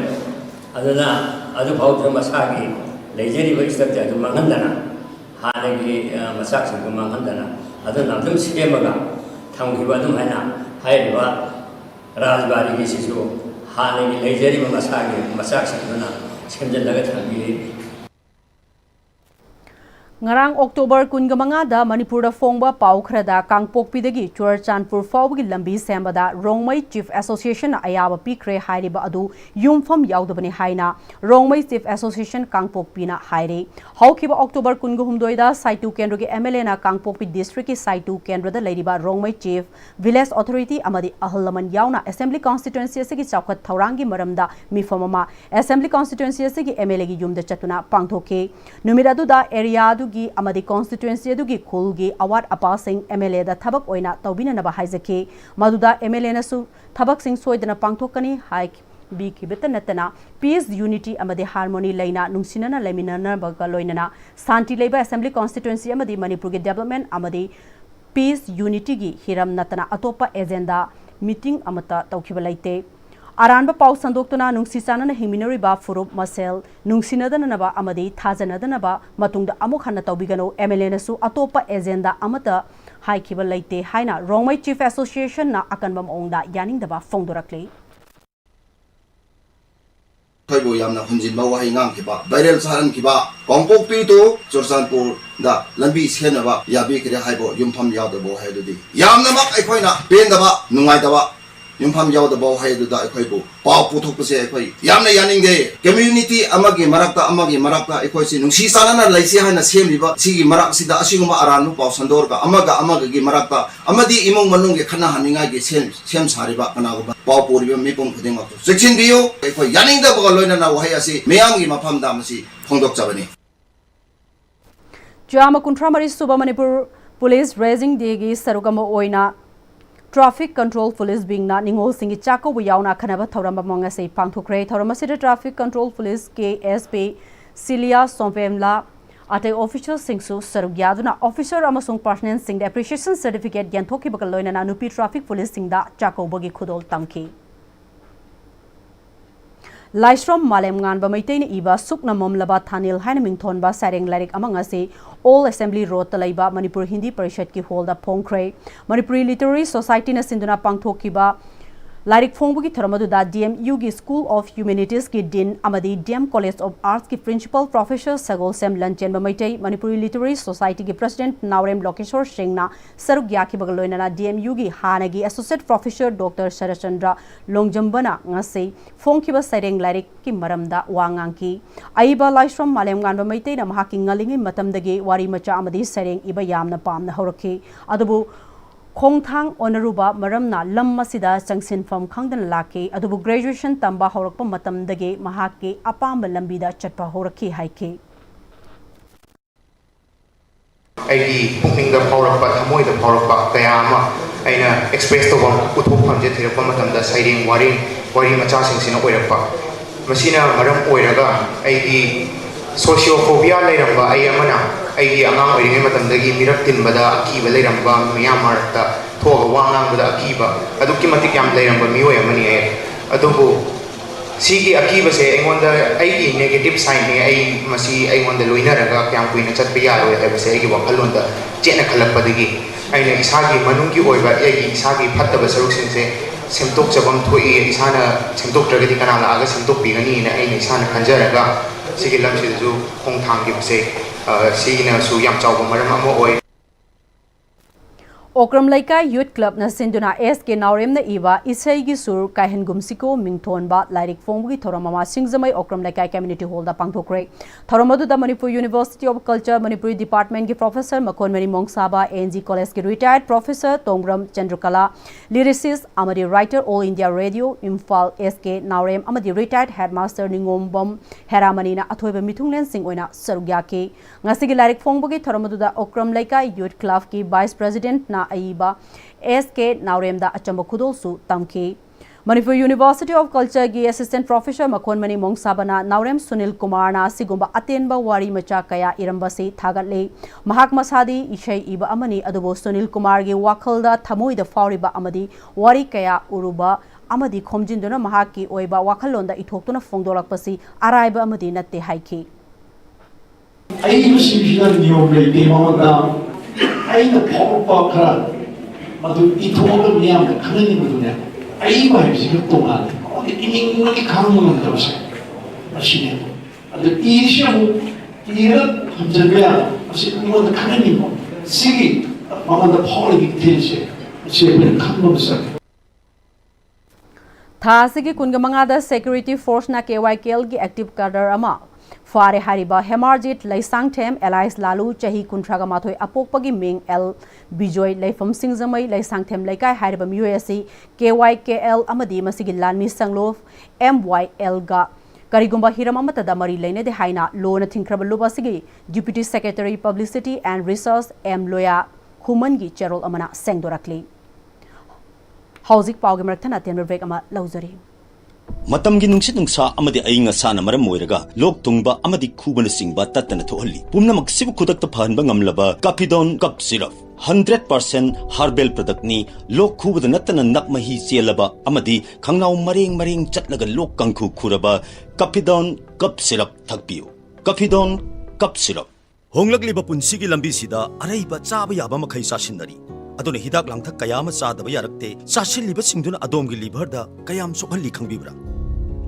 Adana, Adu Pautra Masagi, Lajeri Vista to Mahandana, Hanagi Masaks to Mahandana, Adana, them Skemaga, Tangiwadum Hana, Haiva, Rajbari Sisu, Hanagi, Lajeri Masagi, Masaks, Skandalaga. Ngarang October kungamanga da Manipur da fongba pau khrada Kangpokpi dagi Churchanpur fawgi lambi sembada Rongmai Chief Association na ayaba pikre hairiba adu yumfam yaudabani haina Rongmai Chief Association Kangpokpi na haire haukiba October kungahumdoi da Saitu Kendra gi MLA na Kangpokpi District ki Saitu Kendra da leiriba Rongmai Chief Village Authority amadi ahalaman yauna Assembly Constituency asigi chawkhat thaurangi maramda mifamama Assembly Constituency asigi MLA gi yumda chatuna pangthoke numiradu da area gi amadi constituency adugi khulgi award apasing MLA da thabak oina tawbina na bahaiζake maduda MLA na su thabak sing soidana pangthokani hai bi kibeta natana peace unity amadi harmony laina nungsinana leminana baga loinana santi leiba assembly constituency amadi Manipur gi development amadi peace unity gi hiram natana atopa agenda meeting amata tawkiba laite Aranba pau sandoktuna nungsisana na himinori ba furup masel nungsinadana naba amadi thajanadana ba matungda amuk hanna tawbigano MLA na su atopa agenda amata haikiba laite haina Rongmai Chief Association na akanbam ongda yaning daba fongdorakle ꯑꯩꯈꯣꯏꯕꯨ ꯌꯥꯝꯅ ꯍꯨꯟꯖꯤꯟꯕ ꯋꯥꯍꯩ ꯉꯥꯡꯈꯤꯕ viral ꯆꯠꯍꯟꯈꯤꯕ Kangpokpi to ꯆꯨꯔꯆꯥꯟꯄꯨꯔꯗ ꯂꯝꯕꯤ ꯁꯦꯝꯅꯕ ꯌꯥꯕꯤꯈ꯭ꯔꯦ ꯍꯥꯏꯕ ꯌꯨꯝꯐꯝ ꯌꯥꯎꯗꯕ ꯋꯥꯍꯩ ꯑꯗꯨꯗꯤ ꯌꯥꯝꯅꯃꯛ ꯑꯩꯈꯣꯏꯅ ꯄꯦꯟꯗꯕ ꯅꯨꯡꯉꯥꯏꯇꯕ ꯌꯨꯝꯐꯝ ꯌꯥꯎꯗꯕ ꯋꯥꯍꯩ ꯑꯗꯨꯗ ꯑꯩꯈꯣꯏꯕꯨ ꯄꯥꯎ ꯄꯨꯊꯣꯛꯄꯁꯦ ꯑꯩꯈꯣꯏ ꯌꯥꯝꯅ ꯌꯥꯅꯤꯡꯗꯦ ꯀꯝꯃ꯭ꯌꯨꯅꯤꯇꯤ ꯑꯃꯒꯤ ꯃꯔꯛꯇ ꯑꯩꯈꯣꯏꯁꯤ ꯅꯨꯡꯁꯤ ꯆꯥꯟꯅꯅ ꯂꯩꯁꯤ ꯍꯥꯏꯅ ꯁꯦꯝꯂꯤꯕ ꯁꯤꯒꯤ ꯃꯔꯛꯁꯤꯗ ꯑꯁꯤꯒꯨꯝꯕ ꯑꯔꯥꯟꯕ ꯄꯥꯎ ꯁꯟꯗꯣꯛꯑꯒ ꯑꯃꯒꯤ ꯃꯔꯛꯇ ꯑꯃꯗꯤ ꯏꯃꯨꯡ ꯃꯅꯨꯡꯒꯤ ꯈꯠꯅꯍꯟꯅꯤꯡꯉꯥꯏꯒꯤ ꯁꯦꯝ ꯁꯥꯔꯤꯕ ꯀꯅꯥꯒꯨꯝꯕ ꯄꯥꯎ ꯄꯨꯔꯤꯕ ꯃꯤꯄꯨꯝ ꯈꯨꯗꯤꯡꯃꯛ ꯆꯦꯛꯁꯤꯟꯕꯤꯌꯨ ꯑꯩꯈꯣꯏ ꯌꯥꯅꯤꯡꯗꯕꯒ ꯂꯣꯏꯅꯅ ꯋꯥꯍꯩ ꯑꯁꯤ ꯃꯤꯌꯥꯝꯒꯤ ꯃꯐꯝꯗ ꯃꯁꯤ ꯐꯣꯡꯗꯣꯛꯆꯕꯅꯤ ꯆꯥꯝꯃ 130 ꯁꯨꯕ ꯃꯅꯤꯄꯨꯔ ꯄꯨꯂꯤꯁ ꯔꯦꯖꯤꯡ ꯗꯦꯒꯤ ꯁꯔꯨꯛ ꯑꯃ ꯑꯣꯏꯅ ट्राफिक कंट्रोल पुलिस बिंगना निंगोलसिंगी चाकौबु यावना खनबा थौरम अमा ngasi पांगथोखरे थौरम असिदा ट्राफिक कंट्रोल पुलिस के एसपी सिलिया सोमपेमला अतै ऑफिसर सिंगसु सरुग यादुना ऑफिसर अमसुंग पर्सनल सिंग एप्रिसिएशन सर्टिफिकेट यंथोखिबका लोइनना नुपी ट्राफिक पुलिस सिंगदा चाकौबगी खुदोल तमखि लाइस्रोम मालेम गानबा मैतैना इबा सुकना ममलबा थानिल हाइना मिंथोनबा सारेंग लाइरिक अमा ngasi ऑल असेंबली रोड तलैबा मणिपुर हिंदी परिषद की हॉल दा फोंख्रे मणिपुरी लिटरेरी सोसाइटी न सिंधुना पांगथोखिबा लाइरिक फोंबुगी थरमदुदा डीएमयू की स्कूल ऑफ ह्यूमैनिटीज की डीन अमदी डीएम कॉलेज ऑफ आर्ट्स की principal professor Sagolsem Lanchen Meitei Manipuri literary society की प्रेसिडेंट नावरेम लोकेश्वर सिंहना सरुक याखिबगा लोइनना डीएमयू की हानगी एसोसिएट प्रोफेसर डॉक्टर शरचंद्र लोंगजंबना ngasi फोंखिबा सैरेंग लाइरिक की मरमदा वांगांकी अइबा लाइस्रोम मालेम गानबा मैतैना महाकी ngaliंगी मतमदगी वारी मचा अमदी सैरेंग इबा यामना पामना हौरखि अदुबु खोंथांग ओनरुबा मरमना लम मसिदा चंगसिनफम खंगदन लाके अदुबु ग्रेजुएशन तंबा हौरकपा मतमदगे महाके अपाम लंबीदा चटपा हौरखि हाइके ꯑꯩꯒꯤ ꯄꯨꯛꯅꯤꯡꯗ ꯐꯥꯎꯔꯛꯄ ꯊꯃꯣꯏꯗ ꯐꯥꯎꯔꯛꯄ ꯀꯌꯥ ꯑꯃ ꯑꯩꯅ ꯑꯦꯛꯁꯄ꯭ꯔꯦꯁ ꯇꯧꯕ ꯎꯠꯊꯣꯛꯐꯝꯁꯦ ꯊꯤꯔꯛꯄ ꯃꯇꯝꯗ ꯁꯩꯔꯦꯡ ꯋꯥꯔꯤ ꯃꯆꯥꯁꯤꯡꯁꯤꯅ ꯑꯣꯏꯔꯛꯄ ꯃꯁꯤꯅ ꯃꯔꯝ ꯑꯣꯏꯔꯒ ꯑꯩꯒꯤ ꯁꯣꯁꯤꯌꯣꯐꯣꯕꯤꯌꯥ ꯂꯩꯔꯝꯕ ꯑꯩ ꯑꯃꯅ ꯑꯩꯒꯤ ꯑꯉꯥꯡ ꯑꯣꯏꯔꯤꯉꯩ ꯃꯇꯝꯗꯒꯤ ꯃꯤꯔꯛ ꯇꯤꯟꯕꯗ ꯑꯀꯤꯕ ꯂꯩꯔꯝꯕ ꯃꯤꯌꯥꯝ ꯃꯔꯛꯇ ꯊꯣꯛꯑꯒ ꯋꯥ ꯉꯥꯡꯕꯗ ꯑꯀꯤꯕ ꯑꯗꯨꯛꯀꯤ ꯃꯇꯤꯛ ꯌꯥꯝ ꯂꯩꯔꯝꯕ ꯃꯤꯑꯣꯏ ꯑꯃꯅꯤ ꯑꯩ ꯑꯗꯨꯕꯨ ꯁꯤꯒꯤ ꯑꯀꯤꯕꯁꯦ ꯑꯩꯉꯣꯟꯗ ꯑꯩꯒꯤ ꯅꯦꯒꯦꯇꯤꯚ ꯁꯥꯏꯟꯅꯦ ꯑꯩ ꯃꯁꯤ ꯑꯩꯉꯣꯟꯗ ꯂꯣꯏꯅꯔꯒ ꯀꯌꯥꯝ ꯀꯨꯏꯅ ꯆꯠꯄ ꯌꯥꯔꯣꯏ ꯍꯥꯏꯕꯁꯦ ꯑꯩꯒꯤ ꯋꯥꯈꯜꯂꯣꯟꯗ ꯆꯦꯠꯅ ꯈꯜꯂꯛꯄꯗꯒꯤ ꯑꯩꯅ ꯏꯁꯥꯒꯤ ꯃꯅꯨꯡꯒꯤ ꯑꯣꯏꯕ ꯑꯩꯒꯤ ꯏꯁꯥꯒꯤ ꯐꯠꯇꯕ ꯁꯔꯨꯛꯁꯤꯡꯁꯦ ꯁꯦꯝꯗꯣꯛꯆꯐꯝ ꯊꯣꯛꯏ ꯏꯁꯥꯅ ꯁꯦꯝꯗꯣꯛꯇ꯭ꯔꯒꯗꯤ ꯀꯅꯥ ꯂꯥꯛꯑꯒ ꯁꯦꯝꯗꯣꯛꯄꯤꯒꯅꯤꯅ ꯑꯩꯅ ꯏꯁꯥꯅ ꯈꯟꯖꯔꯒ ꯁꯤꯒꯤ ꯂꯝꯁꯤꯗꯁꯨ ꯈꯣꯡꯊꯥꯡꯈꯤꯕꯁꯦ ꯁꯤꯒꯤꯅꯁꯨ ꯌꯥꯝ ꯆꯥꯎꯕ ꯃꯔꯝ ꯑꯃ ꯑꯣꯏ ओक्रम लैका यूथ क्लब न सिंधुना एस के नावरेम न इवा इसई की सुर काहनगुमसिको मिंगथोनबा लाइरिक फोंबुगी थोरममा सिंगजमई ओक्रम लैका कम्युनिटी हॉल दा पांगथोक्रे थोरमदुदा Manipur university of culture Manipuri department की प्रोफेसर मकोनमरी मोंगसाबा एनजी कॉलेज की retired professor Tongram Chandrakala lyricist अमदी writer all India radio Imphal S K Naorem अमदी रिटायर्ड हेडमास्टर निंगोमबम हेरामनीना अथोइबा मिथुंगलेन सिंह ओइना सरुग्याके ngasi gi लाइरिक फोंबुगी थोरमदुदा ओक्रम लैका यूथ क्लब की वाइस प्रेसिडेंट ना अइबा एस के नावरेमदा अचंब खुदोसु तमकी मणिपुर यूनिवर्सिटी ऑफ कल्चर की assistant professor मकोन money मोंगसाबना नावरेम Sunil Kumar ना सिगुंबा अतेनबा वारी मचा कया इरंबसी थागतले महाक मसादी इशै इबा अमनी अदुबो सुनील कुमार की वाखलदा थमोइदा फाउरिबा अमदी वारी कया उरुबा अमदी खोमजिंदुना महाकी ओइबा वाखललोंदा इथोक्तुना फोंदोलकपसी अराइबा अमदी नत्ते हाइकी आई मसिबिना नियम लेते ममदा आईना फाउरपा खरा मधु इथोगा मियाम खननि मधुने आई बाइसिक तोंगाले ओके इनिंगनि खांगम नंदबसे मसिने अदु इशम इरा हमजबया मसि निमोद खननि मो सिगी ममदा फाउरगी तेसे सेबन खांगमसे थासिगी कुनगमंगादा सिक्योरिटी फोर्स ना केवाईकेएल की एक्टिव कार्डर अमा फारे हारिबा हेमारजित लैसांगथेम एलाइस लालू चही कुंथ्रागा माथोय अपोकपगी मिंग एल बिजोय लैफम सिंगजमई लैसांगथेम लैकाय हारिबा मियोयसी केवाईकेएल अमदी मसिगी लानमी संगलोफ एमवाईएल गा करिगुंबा हिरम अमतदा मरी लैनेदे हाइना लोन थिंख्रब लुबासिगी deputy secretary publicity and research M लोया खुमनगी चेरोल अमना सेंगदोरकली हौजिक पावगे मरथना तेन ब्रेक अमा लौजरी मतमगी नुंगसित नुंगसा अमदि अइंग असाना मरम मोइरगा लोक तुंगबा अमदि खुबन सिंगबा तत्तन थोहल्ली पुमनमक सिबु खुदक फहनबा ngamlaba Capidon Cup Syrup 100% herbal product नि लोक खुबद नत्तन नकमही चेलबा अमदि खंगनाउ मरेंग मरेंग चटलगा लोक कंखु खुरबा Capidon Cup Syrup थकपियो Capidon Cup Syrup होंगलगलिबा पुंसिगी लंबीसिदा अरैबा Chaba याबा मखै सासिनदरी अदुने हिदाक लांथक कयाम चादबा यारक्ते चासिलिबा सिंगदुना अदोमगी लिभरदा कयाम सोखल्ली खंगबिब्रा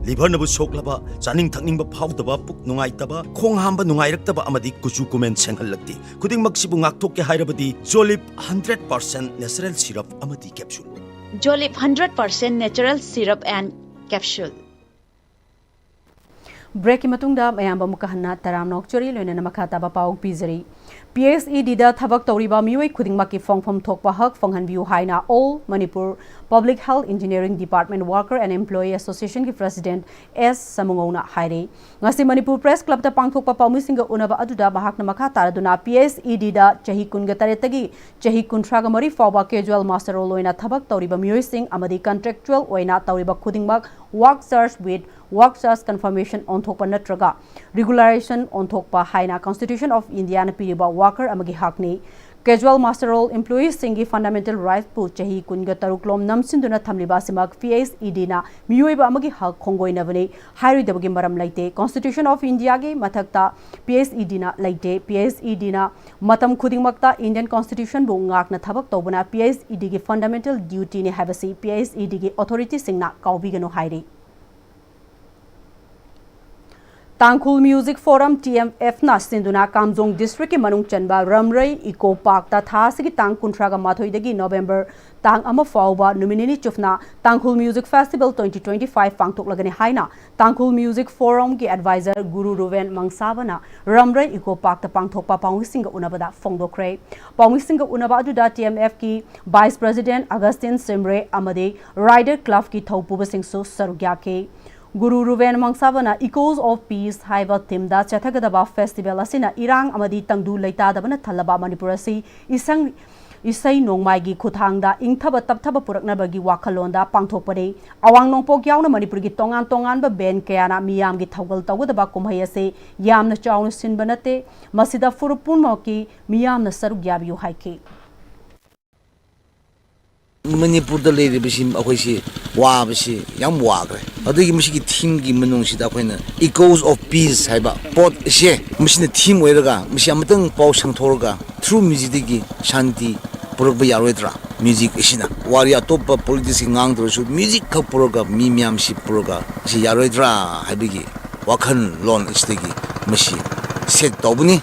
liver nabu soklaba chaning thakning ba phawdaba puk nungai taba khong hamba nungai raktaba amadi kuchu kumen senghalakti khuding maksibu ngakthok ke hairabadi Jolip 100% natural syrup amadi capsule Jolip 100% natural syrup and capsule Break matungda mayamba mukahanna taramnok chori loina makata ba pawng pizari Pm-Istv da thabak toriba mioi khudingmaki fongphom thokpa hak fonghanbiu haina all Manipur Public Health Engineering Department Worker and Employee Association ki President S Samungona haire ngasi Manipur Press Club ta pangthokpa pawmisinga unaba aduda bahakna makha taraduna Pm-Istv da chahi kunga taretagi chahi kunthraga mari fawba casual master role loina thabak toriba mioi sing amadi contractual oina toriba khudingmak work search with work search confirmation on thokpa natraga regularization on thokpa haina Constitution of India na piriba worker amagi hakni casual master role employees singi fundamental rights pu chahi kunga taruklom namsinduna thamliba simak Pm-Istv na miyoiba amagi hak khongoinabani hairidabagi maram laite Constitution of India ge mathakta Pm-Istv na laite Pm-Istv na matam khudingmakta Indian Constitution bu ngakna thabak tobuna Pm-Istv ge fundamental duty ne habasi Pm-Istv ge authority singna kaubigano hairi Tangkhul Music Forum TMF na sinduna Kamjong District ki manung chanba Ramrai Eco Park ta thasigi tang kuntraga mathoidagi November tang ama fawba numinini chufna Tangkhul Music Festival 2025 pangthoklagani haina Tangkhul Music Forum ki advisor Guru Ruven Mangsabana Ramrai Eco Park ta pangthokpa pawmisinga unabada fongdokre pawmisinga unaba aduda TMF ki Vice President Augustine Simre amade Rider Club ki thaupuba singsu sarugya ke Guru Ruven Mangsabana Echoes of Peace haiba theme da chathagadaba festival asina irang amadi tangdu leitadabana thalaba Manipur asi isai nongmai gi khuthangda ingthaba tapthaba puraknabagi wakhalonda pangthokpare awang nongpok yauna Manipur gi tongan ba ben kayana miyam gi thaugal tawgadaba kumhai ase yamna chawna sinbanate masida furupun moki miyamna sarug yabiu haike Manipur da lady bishim akwai wabashi yam wagre adigi mishi team gi manung sida akwai echoes of peace haiba pot she mishi team oiraga mishi amatang paw sangthorga through music gi shanti purba yaroidra music isina wari atop politics ngang drosu music ka purga mi myam shi purga si yaroidra haibigi wakhan lon istegi mishi set tobuni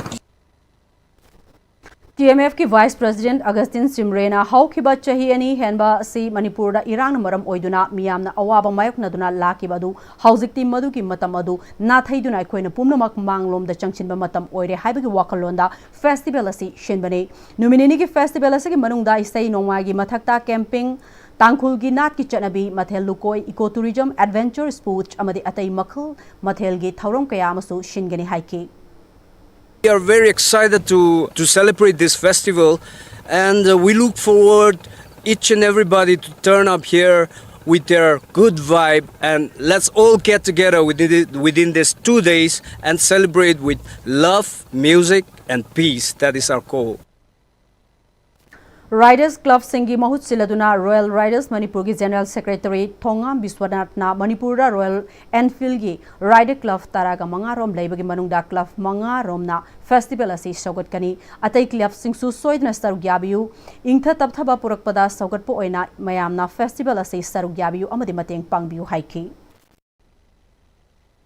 TMF ki Vice President Augustine Simrena haukiba chahi ani henba si Manipur da irang maram oiduna miyamna awaba mayokna duna lakiba du haujikti madu ki matam adu na thaiduna khoina pumnamak manglom da changchinba matam oire haibagi wakalonda festival asi shenbane numinini ki festival asi ki manungda isai nongma gi mathakta camping Tangkhul gi nat ki chanabi mathel lukoi ecotourism adventure sports amadi atai makhal mathel gi thaurom kaya amasu shingani haike We are very excited to celebrate this festival, and we look forward each and everybody to turn up here with their good vibe, and let's all get together within these 2 days and celebrate with love, music and peace. That is our goal. Riders Club Singi Mahut Siladuna Royal Riders Manipur ki General Secretary Thongam Biswanath na Manipur da Royal Enfield ki Rider Club Taraga Mangarom Laibagi Manungda Club Mangarom na Festival asi Saugat Kani Atai Club Singsu Soidna Sarugyabiu Ingtha Tapthaba Purakpada Saugat po oina Mayamna Festival asi Sarugyabiu Amadi Mateng Pangbiu Haiki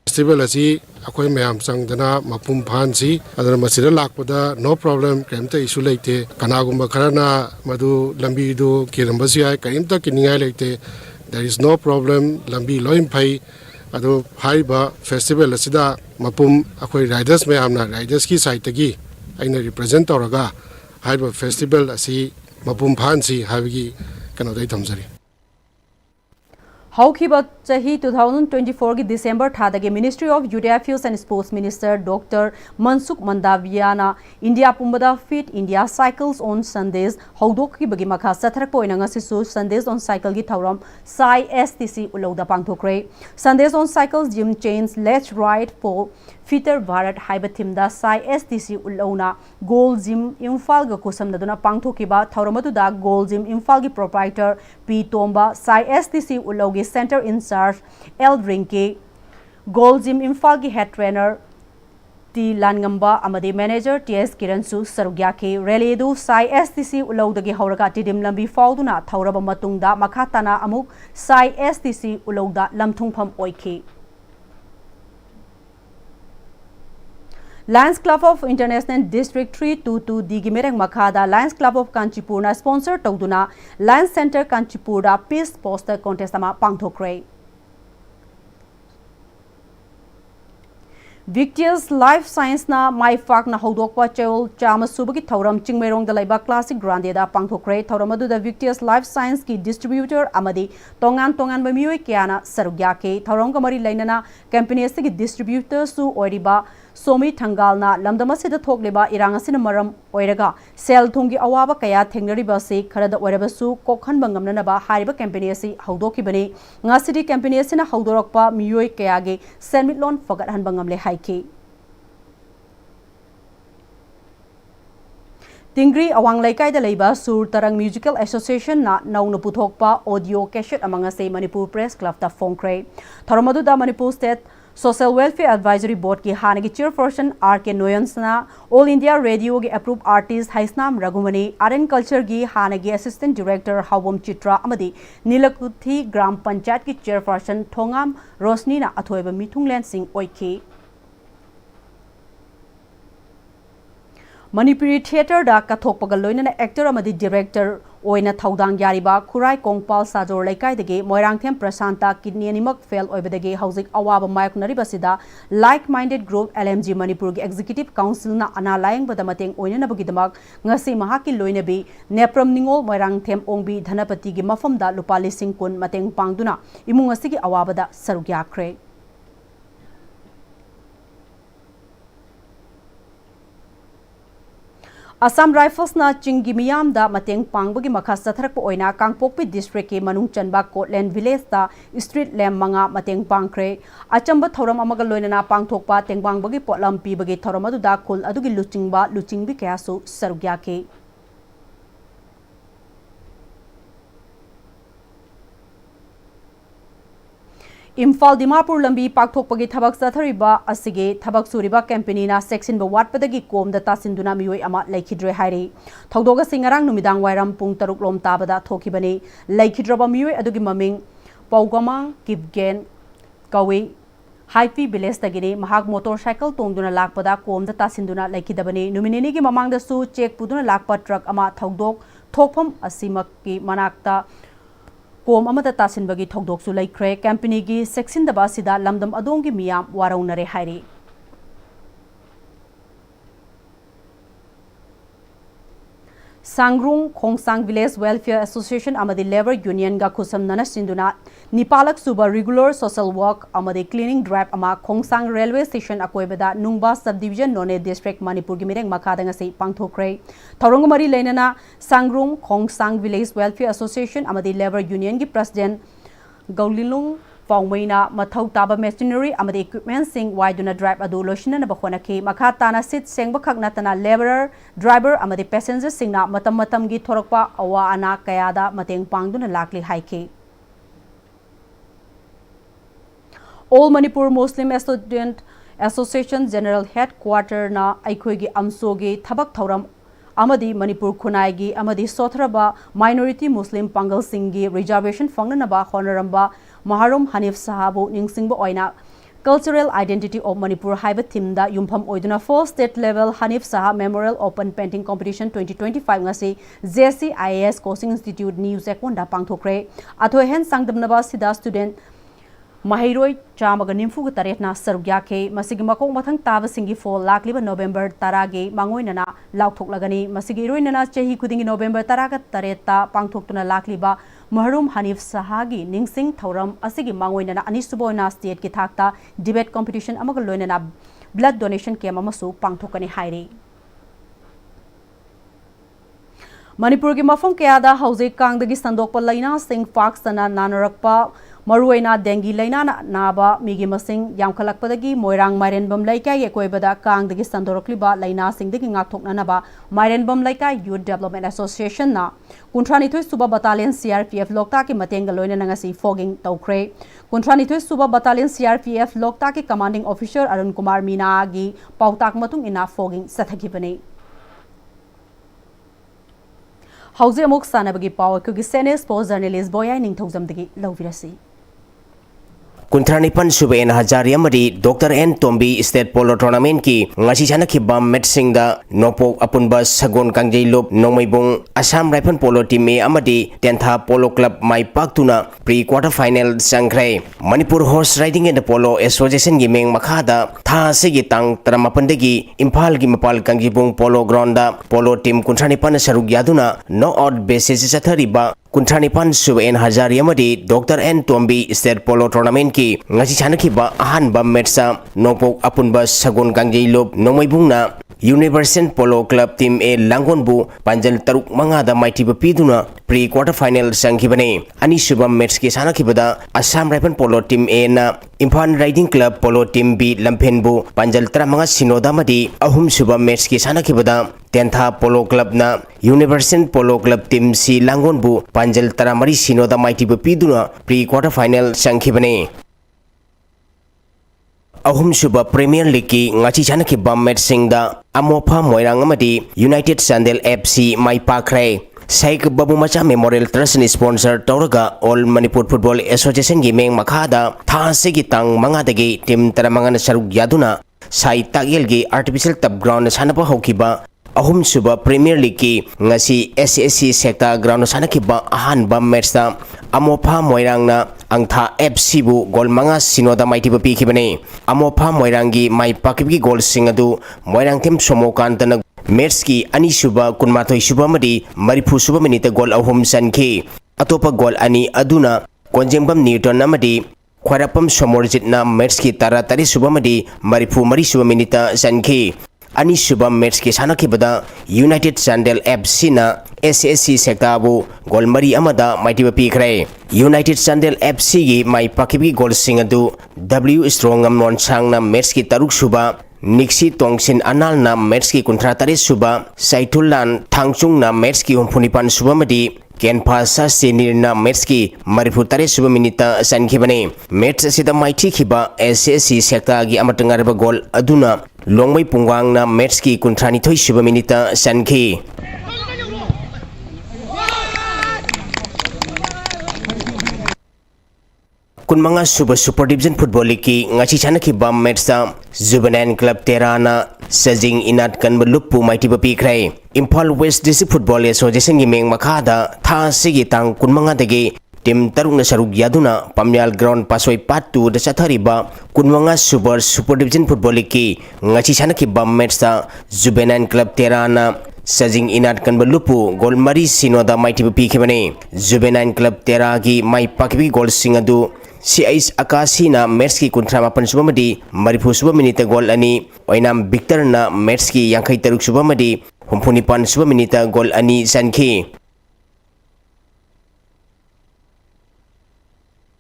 Festival asi akoi mayam sangdana mapum phansi adana masira lakpada no problem kaimta issue leite kanagumba kharana madu lambi du kirambasi ai kaimta kiningai leite there is no problem lambi loim phai adu haiba festival asida mapum akoi riders mayamna riders ki side tagi aina represent toraga haiba festival asi mapum phansi haibagi kano dai thamjari Haukiba chahi 2024 ki December thadagi Ministry of Youth Affairs and Sports Minister Dr. Mansukh Mandaviana India pumbada Fit India Cycles on Sundays haudok ki bagi makha satharak poina ngasisu Sundays on Cycle gi thauram Sai STC ulauda pangthokre Sundays on Cycles gym chains let's ride for Fitter Bharat haiba thimda Sai STC ulauna Gold Gym Imphal ga kusamnaduna pangthokiba thauramadu da Gold Gym Imphal gi proprietor P Tomba Sai STC ulaugi center in charge L Rinke Gold Gym Imphal gi head trainer T Langamba amadi manager TS Kiransu sarugya ke reledu Sai STC ulaudagi hauraga tidim lambi fauduna thauraba matungda makhatana amuk Sai STC ulauda lamthungpham oike Lions Club of International District 322D gi mereng makhada Lions Club of Kanchipur na sponsor tawduna Lions Center Kanchipur da Peace Poster Contest ama pangthokre. Victious Life Science na mai fak na hodokpa chewol chama subagi thauram chingmerong da laiba classic grande da pangthokre thauram adu da Victious Life Science ki distributor amadi tongan ba mioi kyana sarugya ke thauram ka mari lainana company se ki distributor su oiriba Somi Thangalna lamdamasida thokleba irangasina maram oiraga sel thungi awaba kaya thengnariba se kharada oirabasu kokhan bangamna ba hariba company se haudoki bani ngasidi company se na haudorokpa mioi kaya ge senmitlon fagat han bangamle haike Tingri awang laikai da leiba Sur Tarang Musical Association na nauna puthokpa audio cassette amanga se Manipur Press Club ta phongkre tharamadu da Manipur State Social Welfare Advisory Board ki hanagi chairperson R.K. Noyansna All India Radio ki approved artist Haisnam Ragumani Art and Culture ki hanagi Assistant Director Hawam Chitra amadi Nilakuthi Gram Panchayat ki chairperson Thongam Rosni na athoiba Mithunglen Singh oike Manipuri Theatre da kathokpaga loinana actor amadi director oina thaudang yariba Khurai Kongpal Sajor Laikai dege Moirangthem Prasanta kidney animak fail oibadege housing awaba mayok naribasida like-minded group LMG Manipur gi executive council na ana layang badamateng oina nabagidamak ngasi mahaki loinabi Nepram Ningol Moirangthem Ongbi Dhanapati gi mafamda lupa lising kun mateng pangduna imung asigi awabada sarugyakre Assam Rifles na Chingi Miyam da mateng pangbagi makhas satharakpa oina Kangpokpi district ki manung chanba Kotland village da street lamp manga mateng pangkre achamba thoram amaga loinana pangthokpa tengbangbagi potlam pibagi thoram adu da khul adugi luchingbi kyasu sarugya ke Imphal Dimapur lambi pakthokpagi thabak sathariba asige thabak suriba company na section ba watpadagi kom da tasinduna mioi ama laikhidre hairi thogdoga singarang numidang wairam pung taruk lom tabada thokibani laikhidraba mioi adugi maming Paugama Kipgen Kawi Haipi village tagini mahak motorcycle tongduna lakpada kom da tasinduna laikhidabani numinini gi mamang da su check puduna lakpa truck ama thogdok thokpham asimakki manakta Kom amata tasin bagi thogdok su laikre company gi section da basida lamdam adongi miyam waraunare hairi Sangrung Khongsang Village Welfare Association amadi Labor Union ga khusam nana sinduna Nipalak suba regular social work amadi cleaning drive ama Khongsang Railway Station akoibada Nungba Subdivision None District Manipur gi mireng makhada ngasi pangthokre thorong mari leinana Sangrung Khongsang Village Welfare Association amadi Labor Union gi President Gaulilung Fongmaina mathau taba machinery amadi equipment sing waiduna drive adu loshina na bakhona ke makhatana sit sengba khagnatana laborer driver amadi passenger singna matam gi thorakpa awa ana kayada mateng pangduna lakli haike All Manipur Muslim Student Association General Headquarter na aikhoi gi amsogi thabak thauram amadi Manipur khunai gi amadi sothraba minority Muslim pangal singi reservation fangnaba honoramba Maharum Hanif Sahabu ningsingba oina Cultural Identity of Manipur haiba thimda yumpham oiduna full state level Hanif Saha Memorial Open Painting Competition 2025 ngasi JCIAS Coaching Institute News Ekonda pangthokre atho hen sangdamnaba sida student Mahiroi Chamaga Nimfu Taretna Sarugyake, Masigi Makong Matang Tava Singi for Lakliba November Tarage, Mangoinana, Lautok Lagani, Masigi Ruinana, Chehi Kuding November Taraga Tareta, Pangtokuna Lakliba, Maharum Hanif Sahagi, Ningsing Tauram, Asigi Mangoinana, Anisubona State Kitakta, Debate Competition Amagaloinana, Blood Donation Kemamasu, Pangtokani Hairi. Manipur ki mafam kayada hauze kangdagi sandokpa laina sing faxana nanarakpa maruaina dengi laina naba migi masing yamkhalakpadagi moirang mairenbam laikai ekoibada kangdagi sandorokliba laina singdagi ngakthoknanaba mairenbam laikai Youth Development Association na Kuntranithoi Suba Battalion CRPF Lokta ki matenga loina nangasi fogging tawkre Kuntranithoi Suba Battalion CRPF Lokta ki commanding officer Arun Kumar Mina gi pautak matung ina fogging sathakibani Hauze amuk sanabagi pawa kugi senior sports journalist boyai ningthokjamdagi lawvirasi कुंथ्रानिपन सुबह N Hazari doctor N Tombi state polo tournament की ngasi sanakhiba matching da nopok apunba sagon kangjei lop nongmaibung Assam Rifle Polo team e amadi Tentha Polo Club mai paktuna pre quarter final sangkhrai Manipur Horse Riding and Polo Association gi meng makhada tha sigi tang taramapandagi Imphal gi mapal kangjibung Polo ground da Polo team kunthanipan saruk yaduna no out basis sathariba Kunthanipan Sub N Hazari amadi Dr. N Tombi State Polo Tournament ki ngasi sanakhiba ahanba matcha nopok apunba sagon kangjei lop nomaibungna Universal Polo Club Team A Langonbu Panjal Taruk Mangada Mighty Piduna pre quarter final Sankhibane Ani Subam Mets ki Sanakibada Assam Rifle Polo Team A na Imphal Riding Club Polo Team B Lampenbu Panjal Tramanga Sinodamadi Ahum Subam Mets ki Sanakibada Tentha Polo Club na Universal Polo Club Team C Langonbu Panjal Taramari Sinoda Mighty Piduna pre quarter final Sankhibane Ahum Suba Premier League ki ngachi sanakhiba matching da Amopa Moirang amadi United Sandal FC mai pakrai Saik Babu Macha Memorial Trust ni sponsor Tauraga All Manipur Football Association gi meng makhada tha sigi tang mangadagi team taramanga saruk yaduna sai tagyel gi artificial turf ground sanapa hokiba Ahum Suba Premier League ki ngasi SSC sector ground sanakhiba ahanba match da Amopa Moirang na Angtha FC bu gol manga sinoda mighty pi khibane Amopa Moirangi mai pakibi gol singadu Moirang team somokan tana match ki ani suba kunmathoi suba madi marifu suba minute gol ahum sankhi atopa gol ani aduna konjengbam Newton amadi khwarapam somorjit na match ki tara tari suba madi marifu mari suba minute sankhi Ani Subam match ki sanakibada United Sandal FC na SSC sektabu gol mari amada mighty pikrai United Sandal FC gi mai pakibi gol singadu W Strongam non sang na match ki taruk suba Nixi Tongsin Anal na match ki kuntratari suba Saitulan Thangchung na match ki umpunipan suba madi Ken Pasa Senir na match ki marifutare suba minita sankhibane match sida mighty khiba SSC sekta gi amatangarba gol aduna Longmai Pungwang na match ki kuntrani thoi suba minita sankhi Kunmanga Suba Super Division Football League ki ngachi sanakhiba match da Juvenile Club Terana Sajing Inat kan lupu mighty pikrai Imphal West District Football Association gi meng makhada tha sigi tang kunmanga dagi Tim Tarung na saruk yaduna Pamyal Ground Pasoi Patu da sathariba Kunmanga Super Division Football League ki ngachi sanakhiba match da Juvenile Club Terana Sajing Inat kan lupu gol mari sinoda mighty pikhibane Juvenile Club Tera gi mai pakbi gol singadu CIS Akasi na match ki kuntramapan suba madi marifu suba minute gol ani oinam Victor na match ki yankai taruk suba madi humpunipan suba minute gol ani sankhi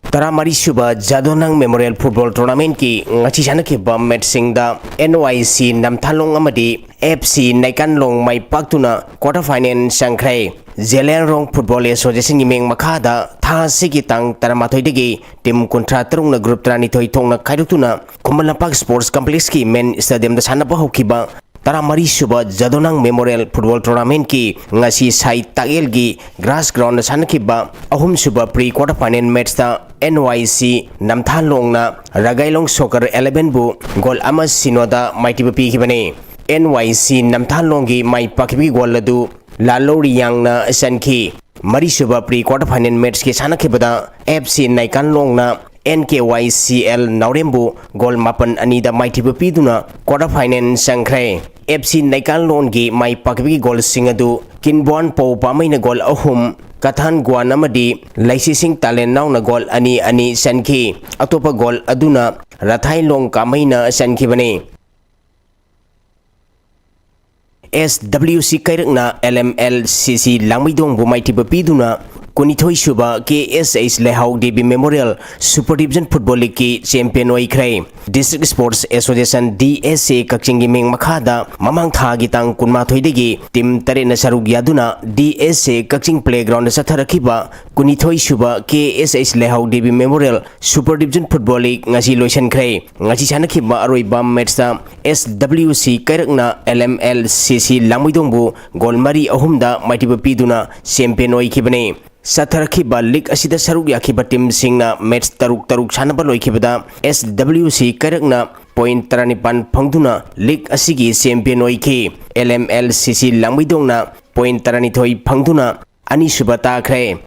Taramari Suba Jadonang Memorial Football Tournament ki ngachi sanakhiba matching da NYC Namthalong amadi FC Naikanlong mai paktuna quarter final sangkhrai Zelenrong Football Association gi meng makhada tha sigi tang taramathoi degi team kontra tarung na group trani thoi thong na khaidutuna Kumalapak Sports Complex ki main stadium da sanapa hokiba Taramari Suba Jadonang Memorial Football Tournament ki ngasi sai tagel gi grass ground sanakhiba ahum suba pre quarter final match da NYC Namthalong na Ragailong Soccer 11 bu gol ama sinoda mighty pi khibane NYC Namthalong gi mai pakbi gol ladu Lalori yang na sankhi mari suba pre quarter final match ki sanakibada FC Naikanlong na NKYCL Naurembu gol mapan anida mighty piduna quarter final sangkhrai FC Naikanlong gi mai pakbi gol singadu Kinbon Po pamai na gol ahum Kathan Guan amadi Laisising Talent naw na gol ani sankhi atopa gol aduna Rathai Long kamai na sankhi bane SWC Kairakna LMLCC Langmaidong Bumaiti Bapiduna Kunithoi Suba KSH Lehau DB Memorial Super Division Football League ki champion oikrai District Sports Association DSA Kakchingi meng makhada mamang tha gi tang kunma thoidegi team tare na saruk yaduna DSA Kakching Playground satharakhiba Kunithoi Suba KSH Lehau DB Memorial Super Division Football League ngasi loisan khrai ngasi sanakhiba aroi bam match da SWC Kairakna LMLCC Langmaidong bu gol mari ahumda maitiba piduna champion oikibane Satharakiba League asida saruk yakiba team singna match taruk sanaba loikibada SWC karakna point 35 phangduna league asigi champion oiki. LMLCC langmidongna point 32 phangduna ani suba takhre.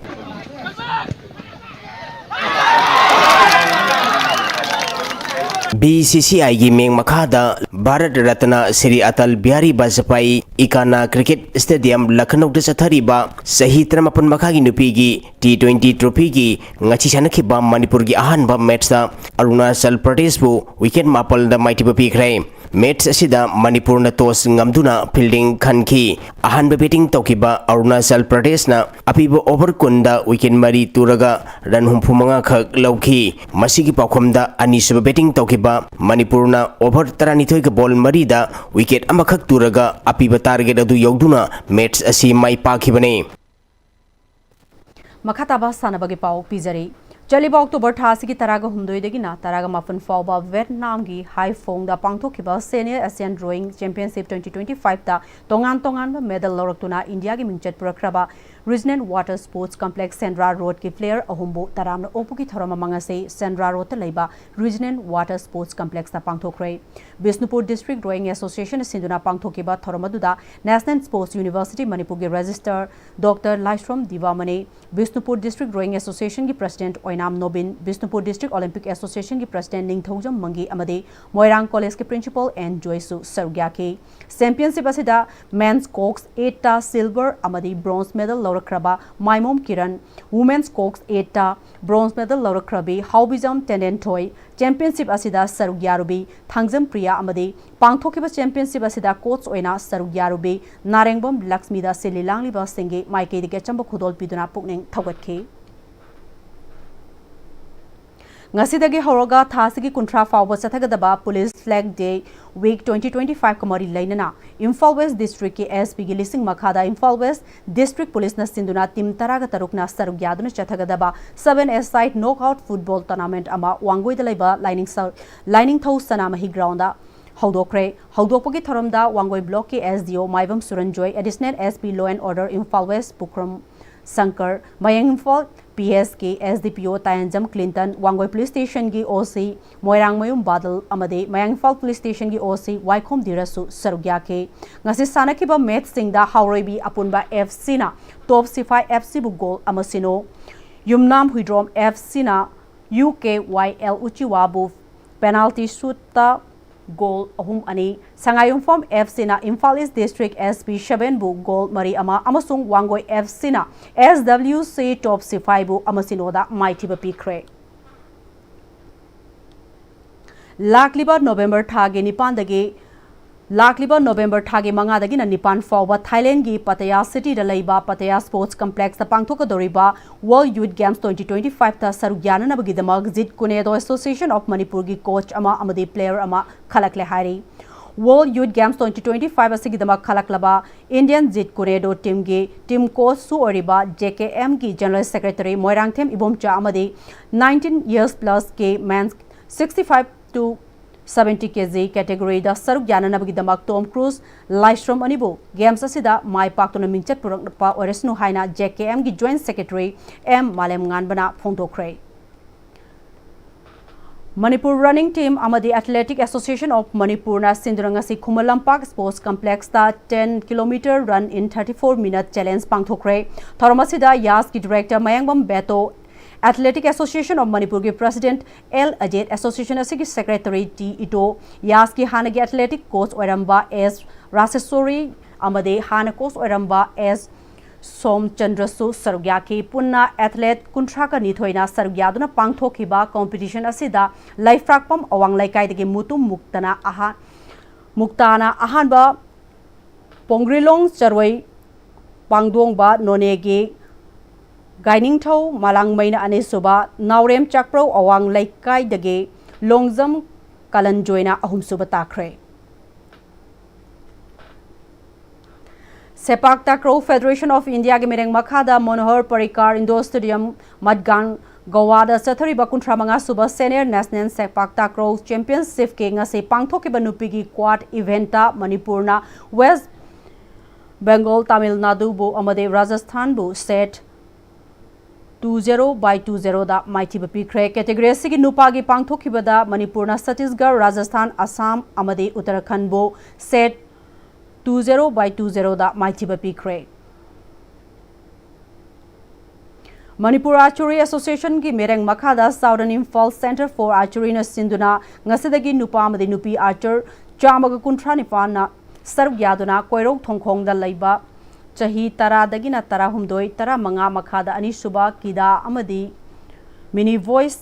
BCCI gi meng makhada Bharat Ratna Sri Atal Bihari Vajpayee Ikana Cricket Stadium Lucknow da chathariba sahi 38 makhagi nupi gi T20 trophy gi ngachi sanakhiba Manipur gi ahanba match da Arunachal Pradesh bu wicket mapal da maitiba pikre. Match asida Manipur na toss ngamduna fielding khanki ahanba batting tawkiba Arunachal Pradesh na apiba over kunda wicket mari turaga run humphumanga khak lauki masigi pakhomda anisuba batting tawkiba Manipur na over 32 ka ball marida wicket amakhak turaga apiba target adu yogduna match asi mai pakhibane. Makhataba sanabagi pau pizari Chaliba October Thasiki Taraga Humdoidegina, Taraga Muffin Fauba, Vietnam gi High Fong da Pangtokiba Senior Asian Rowing Championship 2025 da Tongan medal Loroktuna India gi Mingchat Purakraba Regional Water Sports Complex Sandra Road ki player Ahumbo Taramna Opuki Thorama Mangase Sandra Road Laiba Regional Water Sports Complex da Pangtokre Bisnupur District Rowing Association Sinduna Pangtokiba Thoramaduda National Sports University Manipur gi Register Dr. Laishram Divamane Bisnupur District Rowing Association gi President Oinam Nobin Bisnupur District Olympic Association ki President Ningthojam Mangi Amade Moirang College ki Principal and Joysu Sargyake Championship asida Men's Cox 8 ta silver amadi bronze medal Laurakraba Maimom Kiran Women's Cox 8 ta bronze medal Laurakrabi Haubijam Tenden Toy Championship asida Sarugyarubi Thangjam Priya amadi Pangthokiba Championship asida coach oina Sarugyarubi Narengbom Laxmida Sililangliba Singe Maike de Gachamba Khudol Piduna Pukning Thawatke Ngasidagi horoga thasigi kuntra fawba chathagadaba police flag day week 2025 kamari lainana Imphal West district ki SP gi lising makhada Imphal West district police na sinduna tim taraga tarukna sarugyaduna chathagadaba 7-a-side knockout football tournament ama wangoi dalaiba lining thau sanamahi ground da Haudokre Haudokpogi thoramda wangoi block ki SDO Maibam Suranjoy additional SP law and order Imphal West Pukram Sankar Mayang Imphal PSK SDPO Tayanjam Clinton Wangoi Police Station gi OC Moirang Mayum Badal Amade Mayang Imphal Police Station gi OC Waikhom Dirasu Sarugyake ngasi sanakiba match singda Haureibi Apunba FC na Top Sifai FC bu goal amasino Yumnam Huidrom FC na UKYL Uchiwabu penalty shoot ta goal ahum ani Sangayum from FC na Imphal East District SP Shaben bu goal mari ama amasung Wangoi FC na SWC Top C5 bu amasinoda maitiba pikre Lakliba November thage nipandage Lakliba November thage mangadagi na nipan fawba Thailand gi Pattaya City da laiba Pattaya Sports Complex ta pangthoka doriba World Youth Games 2025 ta sarugyana nabagi damag Jit Kunedo Association of Manipur gi coach ama amadi player ama khalakle hari World Youth Games 2025 asigi damak khalaklaba Indian Jit Kunedo team gi team coach su oriba JKM gi General Secretary Moirangthem Ibomcha amadi 19 years plus ke men's 65 to 70 kg category da saruk yananabagi damak Tom Cruise Livestream anibu games asida mai paktuna mingchat purakpa oresnu haina JKM gi joint secretary M Malem Nganbana phongtokre Manipur running team amadi Athletic Association of Manipur na sindurangasi Khumalampak Sports Complex ta 10 km run in 34 minute challenge pangthokre thoramasida yas ki director Mayangbam Beto Athletic Association of Manipur ki President L Ajit Association asigi Secretary T Ito Yas ki Hanagi Athletic Coach Oiramba S Rasesori amade Hana Coach Oiramba S Som Chandrasu Sarugyaki Punna Athlete Kuntraka Nithoina Sarugyaduna Pangthokiba competition asida life rakpam awang laikai degi mutum muktana ahanba Pongrilong Charwai Pangdongba Nonegi Gaining Thau Malang Maina Anesuba Naurem Chakpro Awang Laikai Dage Longzam Kalanjoina Ahumsuba Takre Sepak Takraw Federation of India ke Mireng Makhada Monohar Parikar Indoor Stadium Madgan Gawada Sathari Bakuntra Manga Suba Senior National Sepak Takraw Championship ke ngase pangthokiba nupigi quad eventa Manipurna West Bengal Tamil Nadu bu amade Rajasthan bu set 20/20 da maithiba pikre category asigi nupagi pangthokibada Manipurna Chhattisgarh Rajasthan Assam amadi Uttarakhand bo set 20/20 da maithiba pikre Manipur Archery Association ki mereng makhada Southern Imphal Center for Archery na sinduna ngasidagi nupa amadi nupi archer chamaga kunthra nipana sarv yaduna koirok thongkhong da laiba chahi tara dagina tara humdoi tara manga makhada ani suba kida amadi mini voice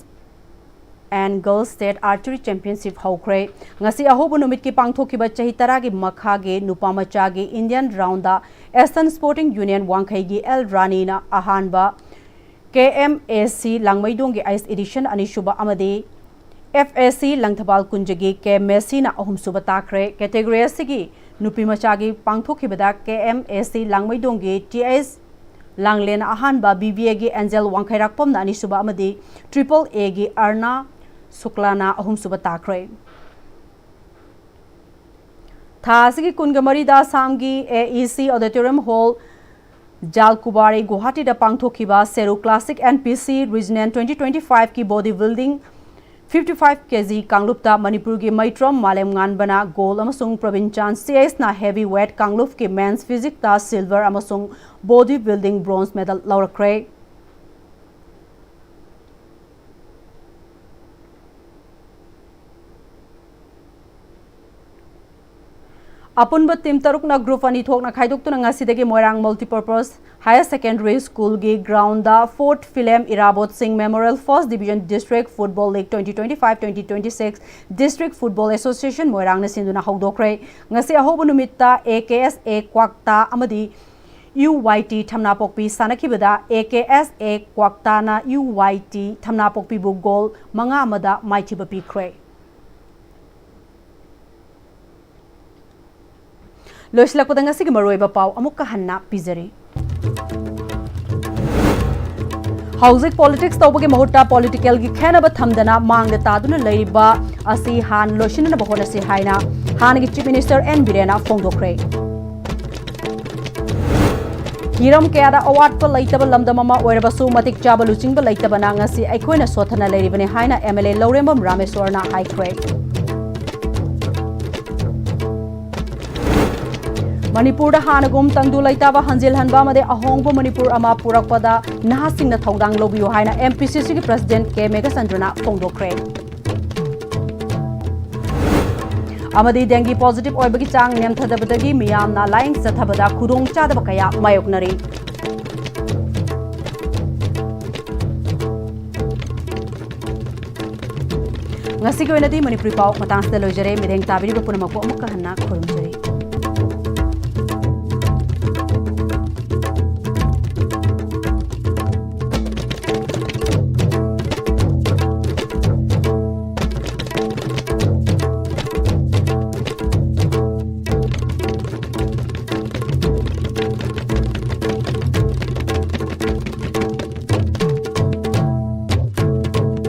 and girls state archery championship haukre ngasi ahobu numit ki pangthokiba chahi tara gi makha ge nupa macha ge Indian round da Eastern Sporting Union wangkhai gi El Rani na ahanba KMAC Langmaidong gi ice edition ani suba amadi FAC Langthabal kunjagi KMAC na ahum suba takre category asigi nupi machagi pangthokibada KMAC Langmaidong gi TS Langlen ahanba BBA gi Angel Wangkhairakpom na ani suba amadi AAA gi Arna Suklana ahum suba takre Thasigi kungamari da samgi AEC Auditorium Hall Jalkubari Guwahati da pangthokiba Seru Classic NPC Region 2025 ki bodybuilding 55 kg kanglupta Manipur ki Maitram Malem Nganbana gold amasung Pravin Chan CS na heavyweight kanglup ki men's physique ta silver amasung bodybuilding bronze medal laurakre Apunba team taruk na group ani thok na khaidok tu na ngasidagi Moirang multipurpose higher secondary school gi ground da 4th Philem Irabot Singh Memorial First Division District Football League 2025-2026 District Football Association Moirang na sinduna hawdokre ngasi ahobu numitta AKSA Kwakta amadi UYT thamna pokpi sanakibada AKSA Kwakta na UYT thamna pokpi bu goal manga amada maithiba pikre Loislakpada ngasigi maroiba pau amukka hanna pizari Housing politics tawbage mahutta political gi khenaba thamdana mangda taduna leiba asi han loishina bahona se haina hangi chief minister N Birena fongdokre Hiram kayada award pa laitaba lamdamama oirabasu matik chaba luchingba laitabana ngasi aikoina sothana leiribane haina MLA Laurembam Rameswarna haikre Manipur da hanagum tangdu laitaba hanjil hanba made ahongbo Manipur ama purakpada nahasing na thongdang lobiyo haina MPCC ki president K Mega Sandrana fongdokre amadi dengue positive oibagi chang nemthadabadagi miyamna laing sathabada khudong chadaba kaya mayoknari ngasi ko enadi Manipur pau matang sta lojare mireng tabiri ba punama ko amukka hanna khorum